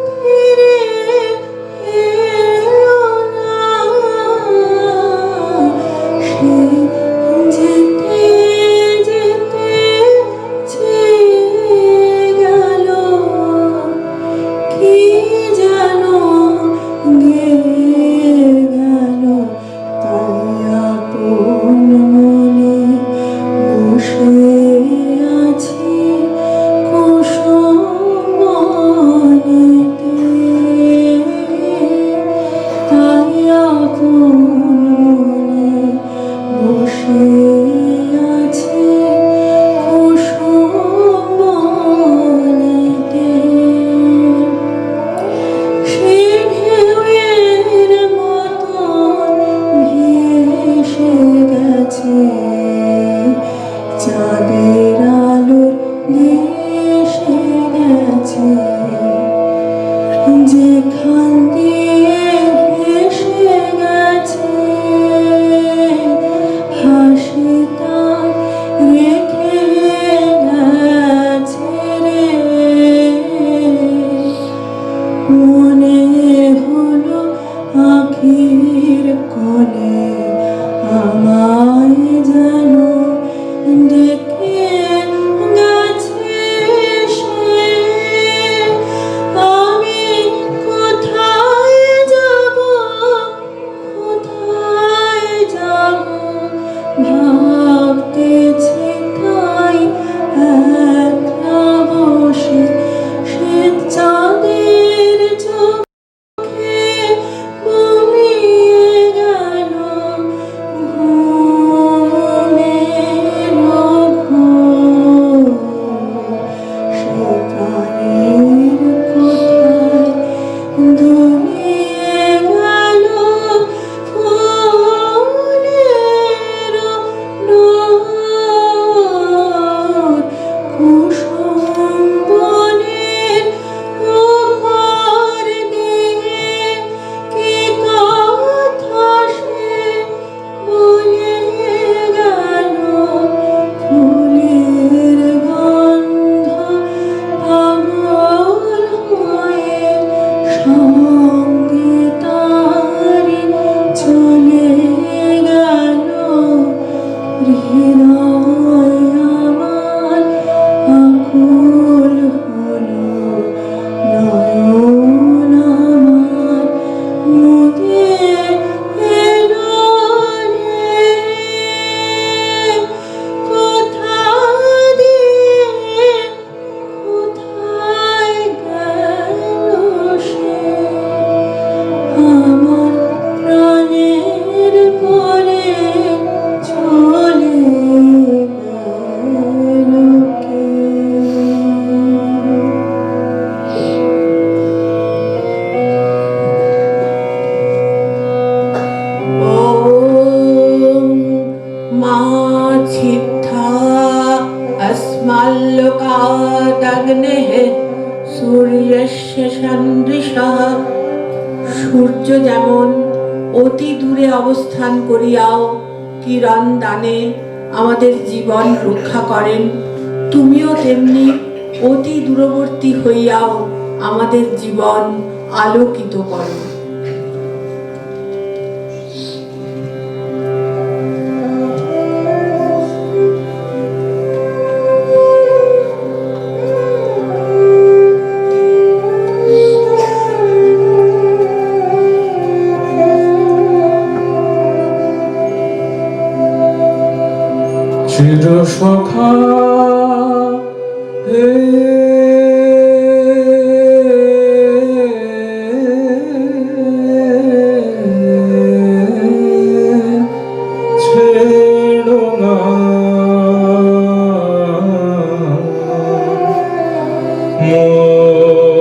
S7: ফিরে এলো না সে যেতে যেতে চেয়ে গেল কি যেন গেয়ে গেল তাই আপন মনে বসে আছি কুসুম বনেতে তাই আপন মনে বসে আছি কুসুম বনেতে সে ঢেউয়ের মতন ভেসে গেছে চাঁদের আলোর দেশে গেছে যেখান দিয়ে ভেসে গেছে হাসি হৃদয় আমার আকুল হলো, নয়ন আমার মুদে এলো রে। কোথা দিয়ে কোথায় গেল সে, আমার প্রাণের পরে চলে গেল কে?
S4: ॐ मा छित्था अस्मल्लोकादग्नेः सूर्यस्य सन्दृशः। সূর্য যেমন অতি দূরে অবস্থান করিয়াও কিরণ দানে আমাদের জীবন রক্ষা করেন, তুমিও তেমনি অতি দূরবর্তী হইয়াও আমাদের জীবন আলোকিত করো।
S1: চির সখা হে ছেড়ো না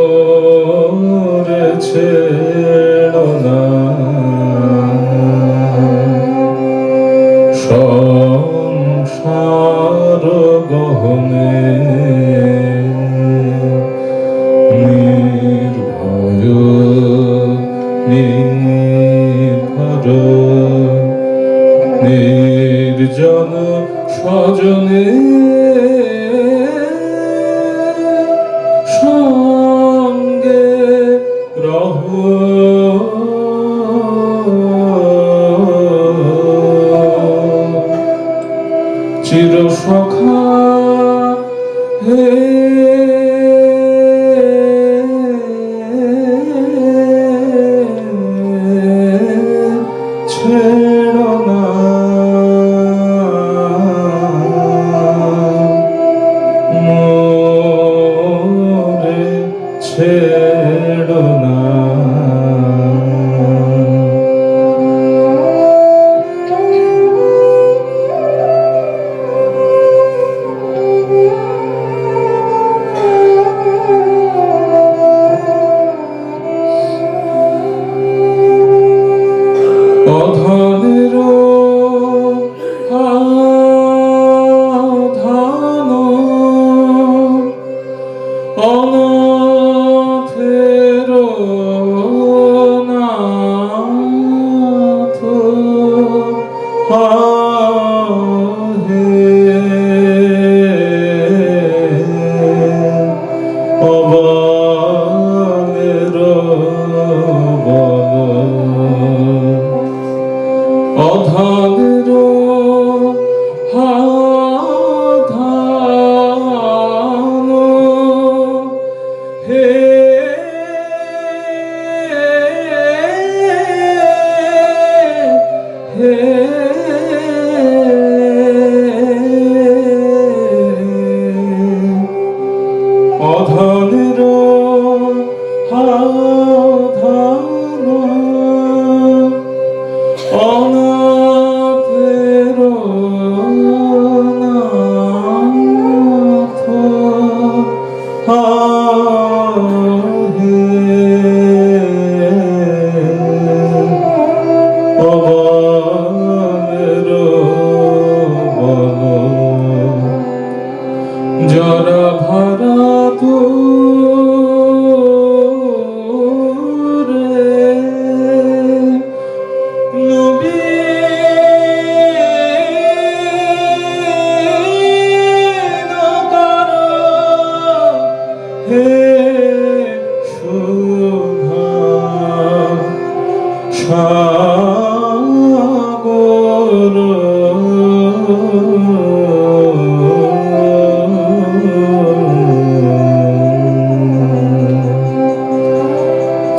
S1: মোরে ছেড়ো না, সংসার গহনে নির্ভয় নির্ভর নির্জন স্বজনে সঙ্গে রহ। চির সখা হে ছেড়ো না মোরে ছেড়ো না।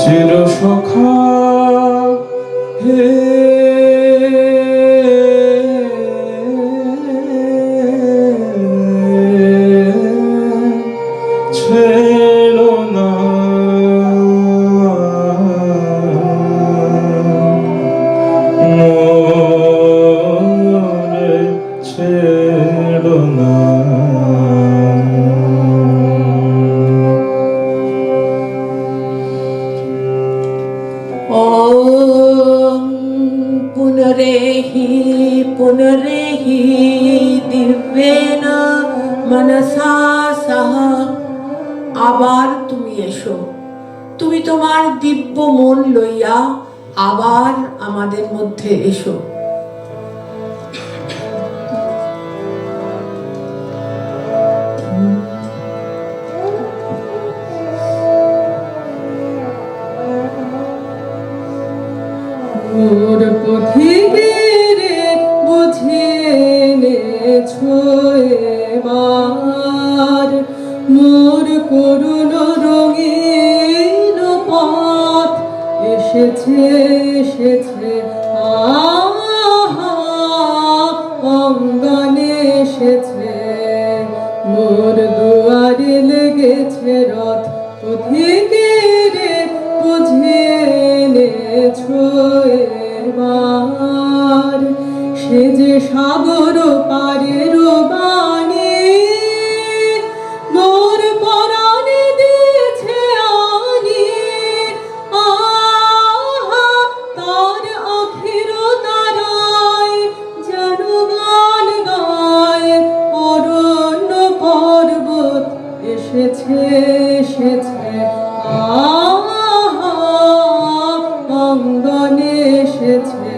S1: চির সখা হে ছেড়ো না মোরে ছেড়ো না
S4: ॐ पुनरेहि पुनरेहि दिव्येन मनसा सह আবার তুমি এসো, তুমি তোমার দিব্য মন লইয়া আবার আমাদের মধ্যে এসো।
S6: মোর পথিকের বুঝিয়ে এনেছো এবার, মোর করুণ রঙিন পথ এসেছে এসেছে আহা অঙ্গনে এসেছে, মোর দুয়ারে লেগেছে রথ পথিকের বুঝিয়ে এনেছো এবার, সে যে সাগর পারের বাণী মোর পরাণে দিয়েছে আনি, আহা তার আখির তারায় যেন গান গায় অরণ্য পর্বত এসেছে এসেছে আহা অঙ্গনে এসেছে,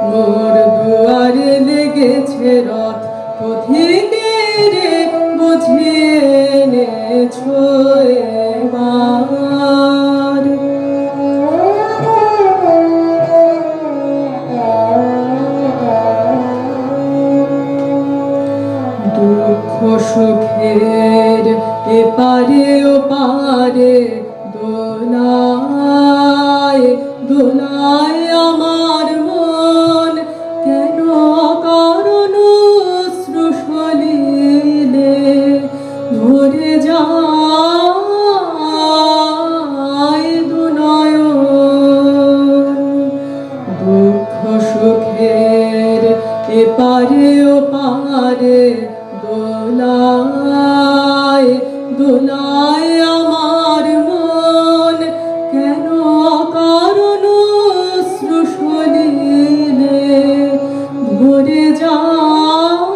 S6: মোর দুয়ারে লেগেছে রথ পথিকের বুঝিয়ে এনেছো এবার। দুঃখ সুখের এপারে ওপারে দোলায় দোলায় আমার মন, কেন কারণ অশ্রু সলিলে ভরে যায় দুনয়ন। দুঃখ সুখের এপারে ওপারে দোলায় দোলায় আমার মন, কেন কারণ অশ্রু সলিলে ভরে যায়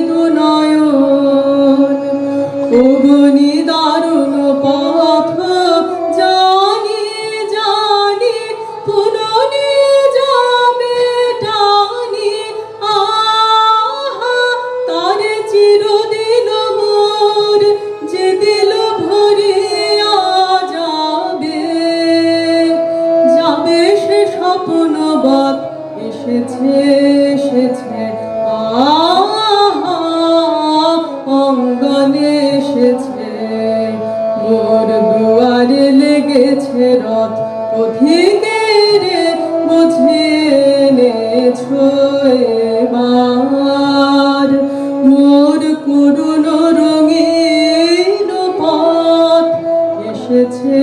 S6: দুনয়ন। অগ্নি দারুণ পথ জানি জানি পুরনে যাবে টানি, আহা তার চিরদিন মোর যে দিল ভরিয়া যাবে, যাবে সে স্বপ্নবৎ এসেছে এসেছে আহা অঙ্গনে এসেছে, মোর দুয়ারে লেগেছে রথ পথিকের বুঝিয়ে এনেছো এবার, মোর করুণ রঙিন পথ এসেছে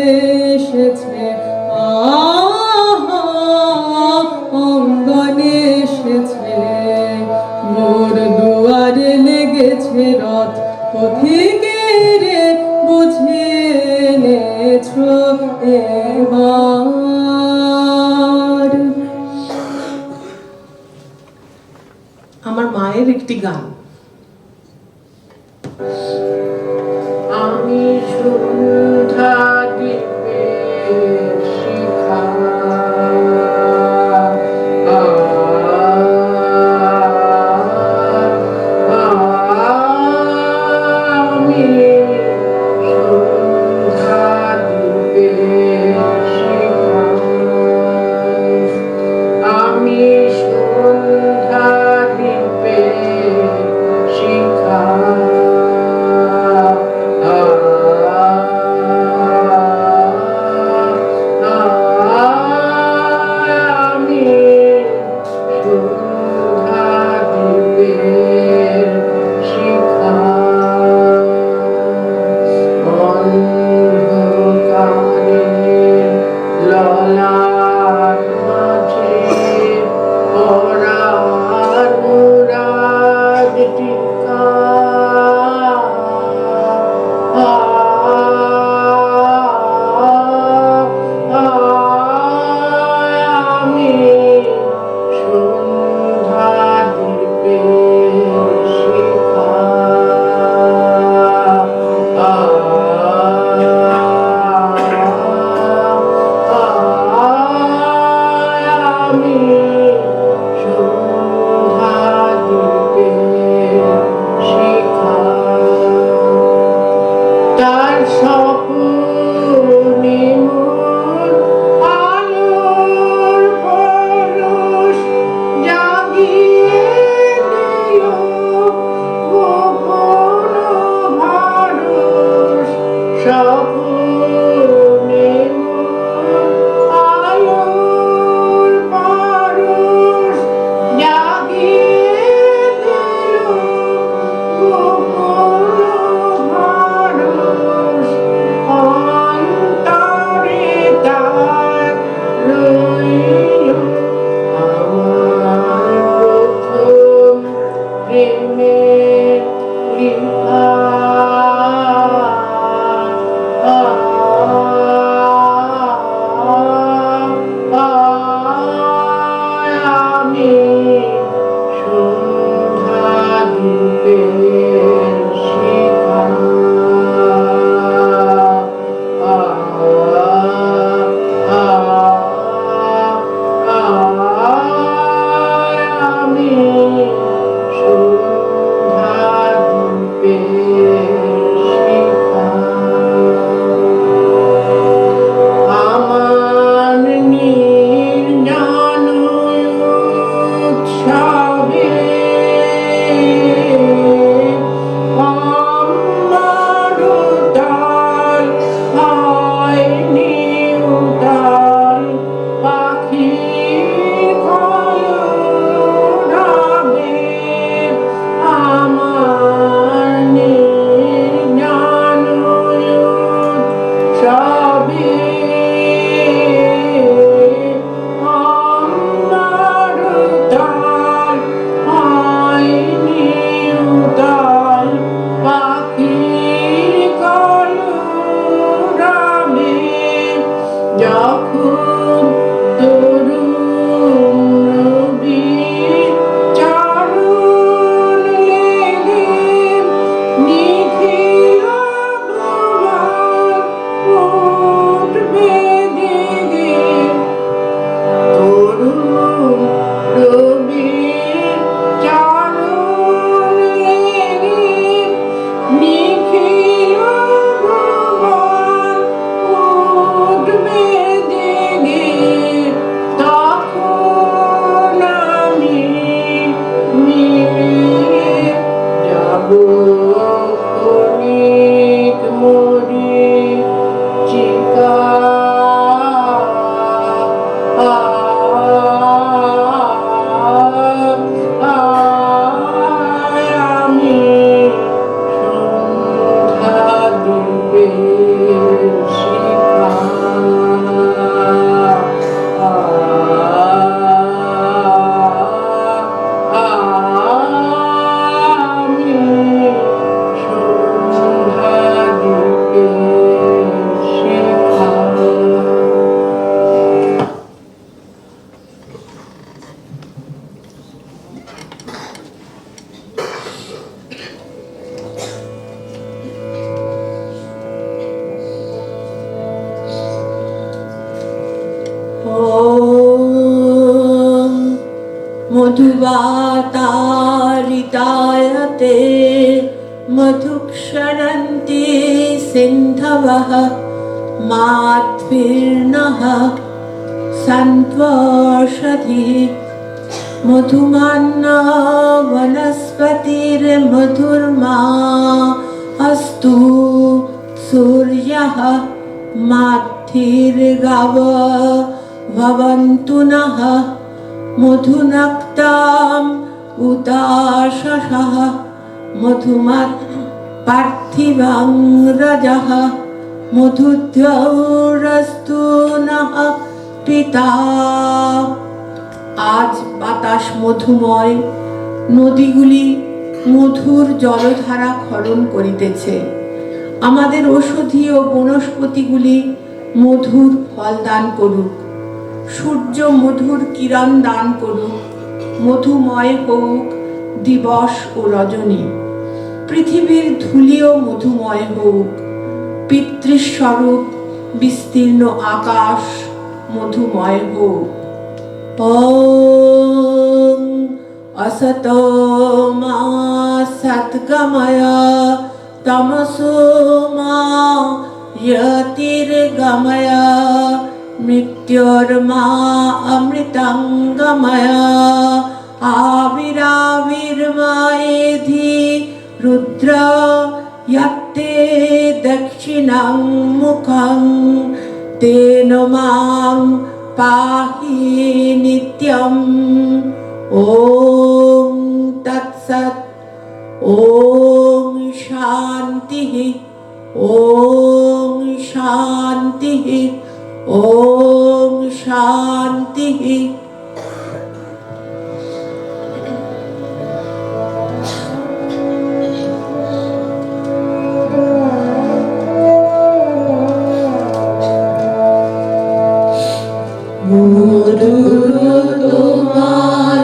S6: এসেছে আহা অঙ্গনে এসেছে, মোর দুয়ারে লেগেছে রথ পথিকের বুঝিয়ে এনেছো এবার।
S2: আমার মায়ের একটি গান। আমি সন্ধ্যা দ্বীপের শিখা, আমি সন্ধ্যা দ্বীপের শিখা, আমি
S4: मधुवातारितायते मधुक्षरन्ति सिन्धवः माध्वीर्नः सन्त्वषधिः मधुमान्ना वनस्पतिर्मधुर्मा अस्तु सूर्यः माध्वीर्गव भवन्तु नः मधुनक्ताम् उदाशशः मधुमत् पार्थिवं रजः মধুদ্যৌরস্তু নঃ পিতা। আজ বাতাস মধুময়, নদীগুলি মধুর জলধারা খরণ করিতেছে। আমাদের ঔষধি ও বনস্পতিগুলি মধুর ফল দান করুক। সূর্য মধুর কিরণ দান করুক। মধুময় হোক দিবস ও রজনী। পৃথিবীর ধূলিও মধুময় হোক। পিতৃস্বরূপ বিস্তীর্ণ আকাশ মধুময় হোক। ওম असतो मा सद्गमय तमसो मा यतिर्गमय मृत्योर्मा अमृतंगमय आविराविर्मा एधि रुद्र यत्ते दक्षिणं मुखं तेन मां पाहि नित्यम्। ओम तत्सत्। ओम शांतिः। ओम शांतिः। ओम शांतिः। মধুর তোমার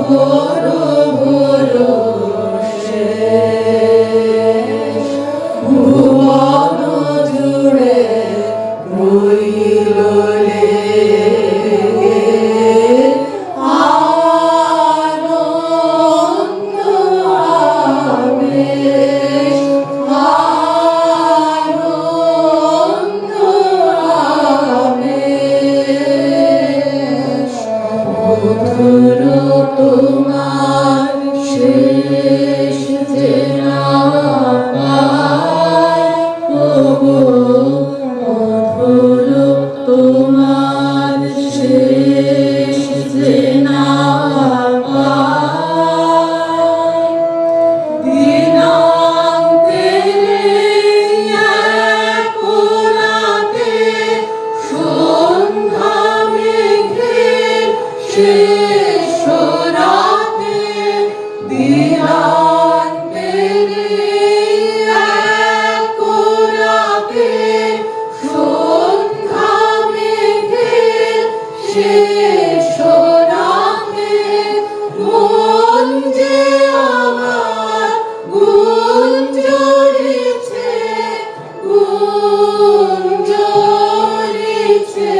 S7: ভোর শেষ ভুবন জুড়ে রইল লেগে আনন্দ আবেশ আনন্দ আবেশ মধুর তোমার শেষ যে না পায় ওগো মধুর তোমার শেষ যে না পায় দিনান্তের এক রাতে সন্ধ্যা মেঘের শেষ রাতে দিনান্তের এক রাতে সন্ধ্যা মেঘের শেষ রাতে গুঞ্জে আমার গুঞ্জরিছে গুঞ্জরিছে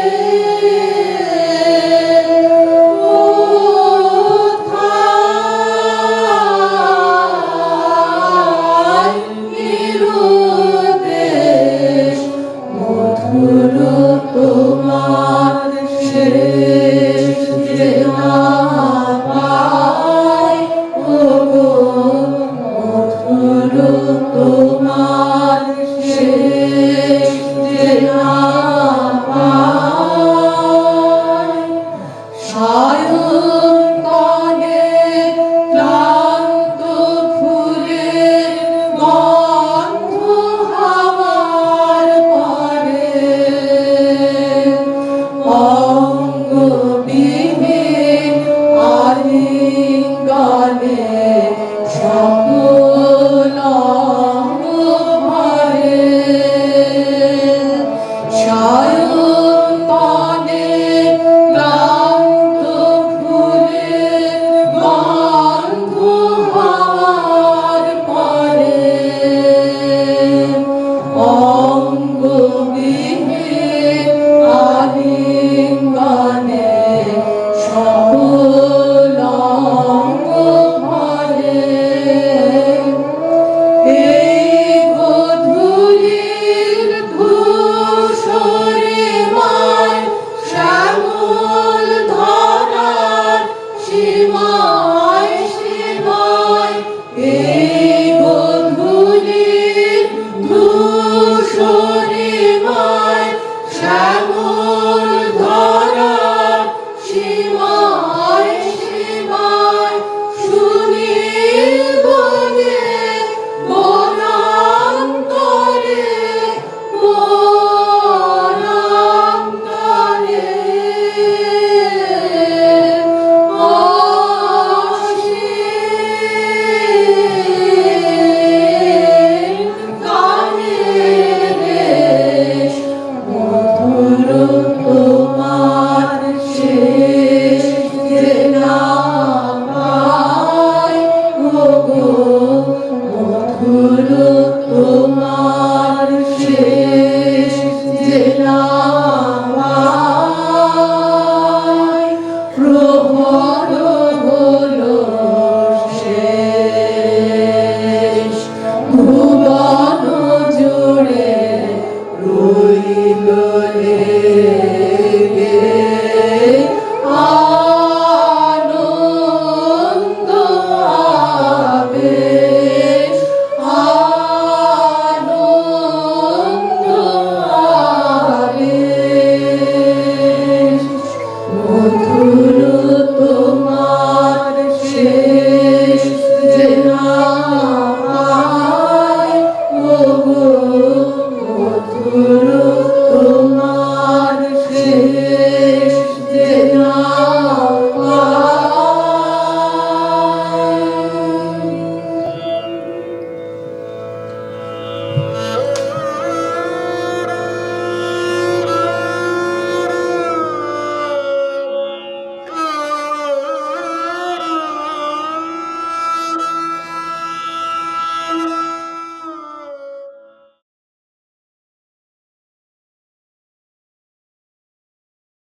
S7: কোথায় নিরুদ্দেশ মধুর তোমার শেষ যে না পায় ওগো মধুর তোমার শেষ যে না পায় সায়ংকালে ক্লান্ত ফুলের গন্ধ হাওয়ার পরে অঙ্গবিহীন আলিঙ্গনে সকল অঙ্গ ভরে সায়ংকালে ক্লান্ত ফুলের গন্ধ হাওয়ার পরে অঙ্গবিহীন আলিঙ্গনে সকল অঙ্গ ভরে এই গধূলির ধূসরে মায় শ্যামল ধরার সীমা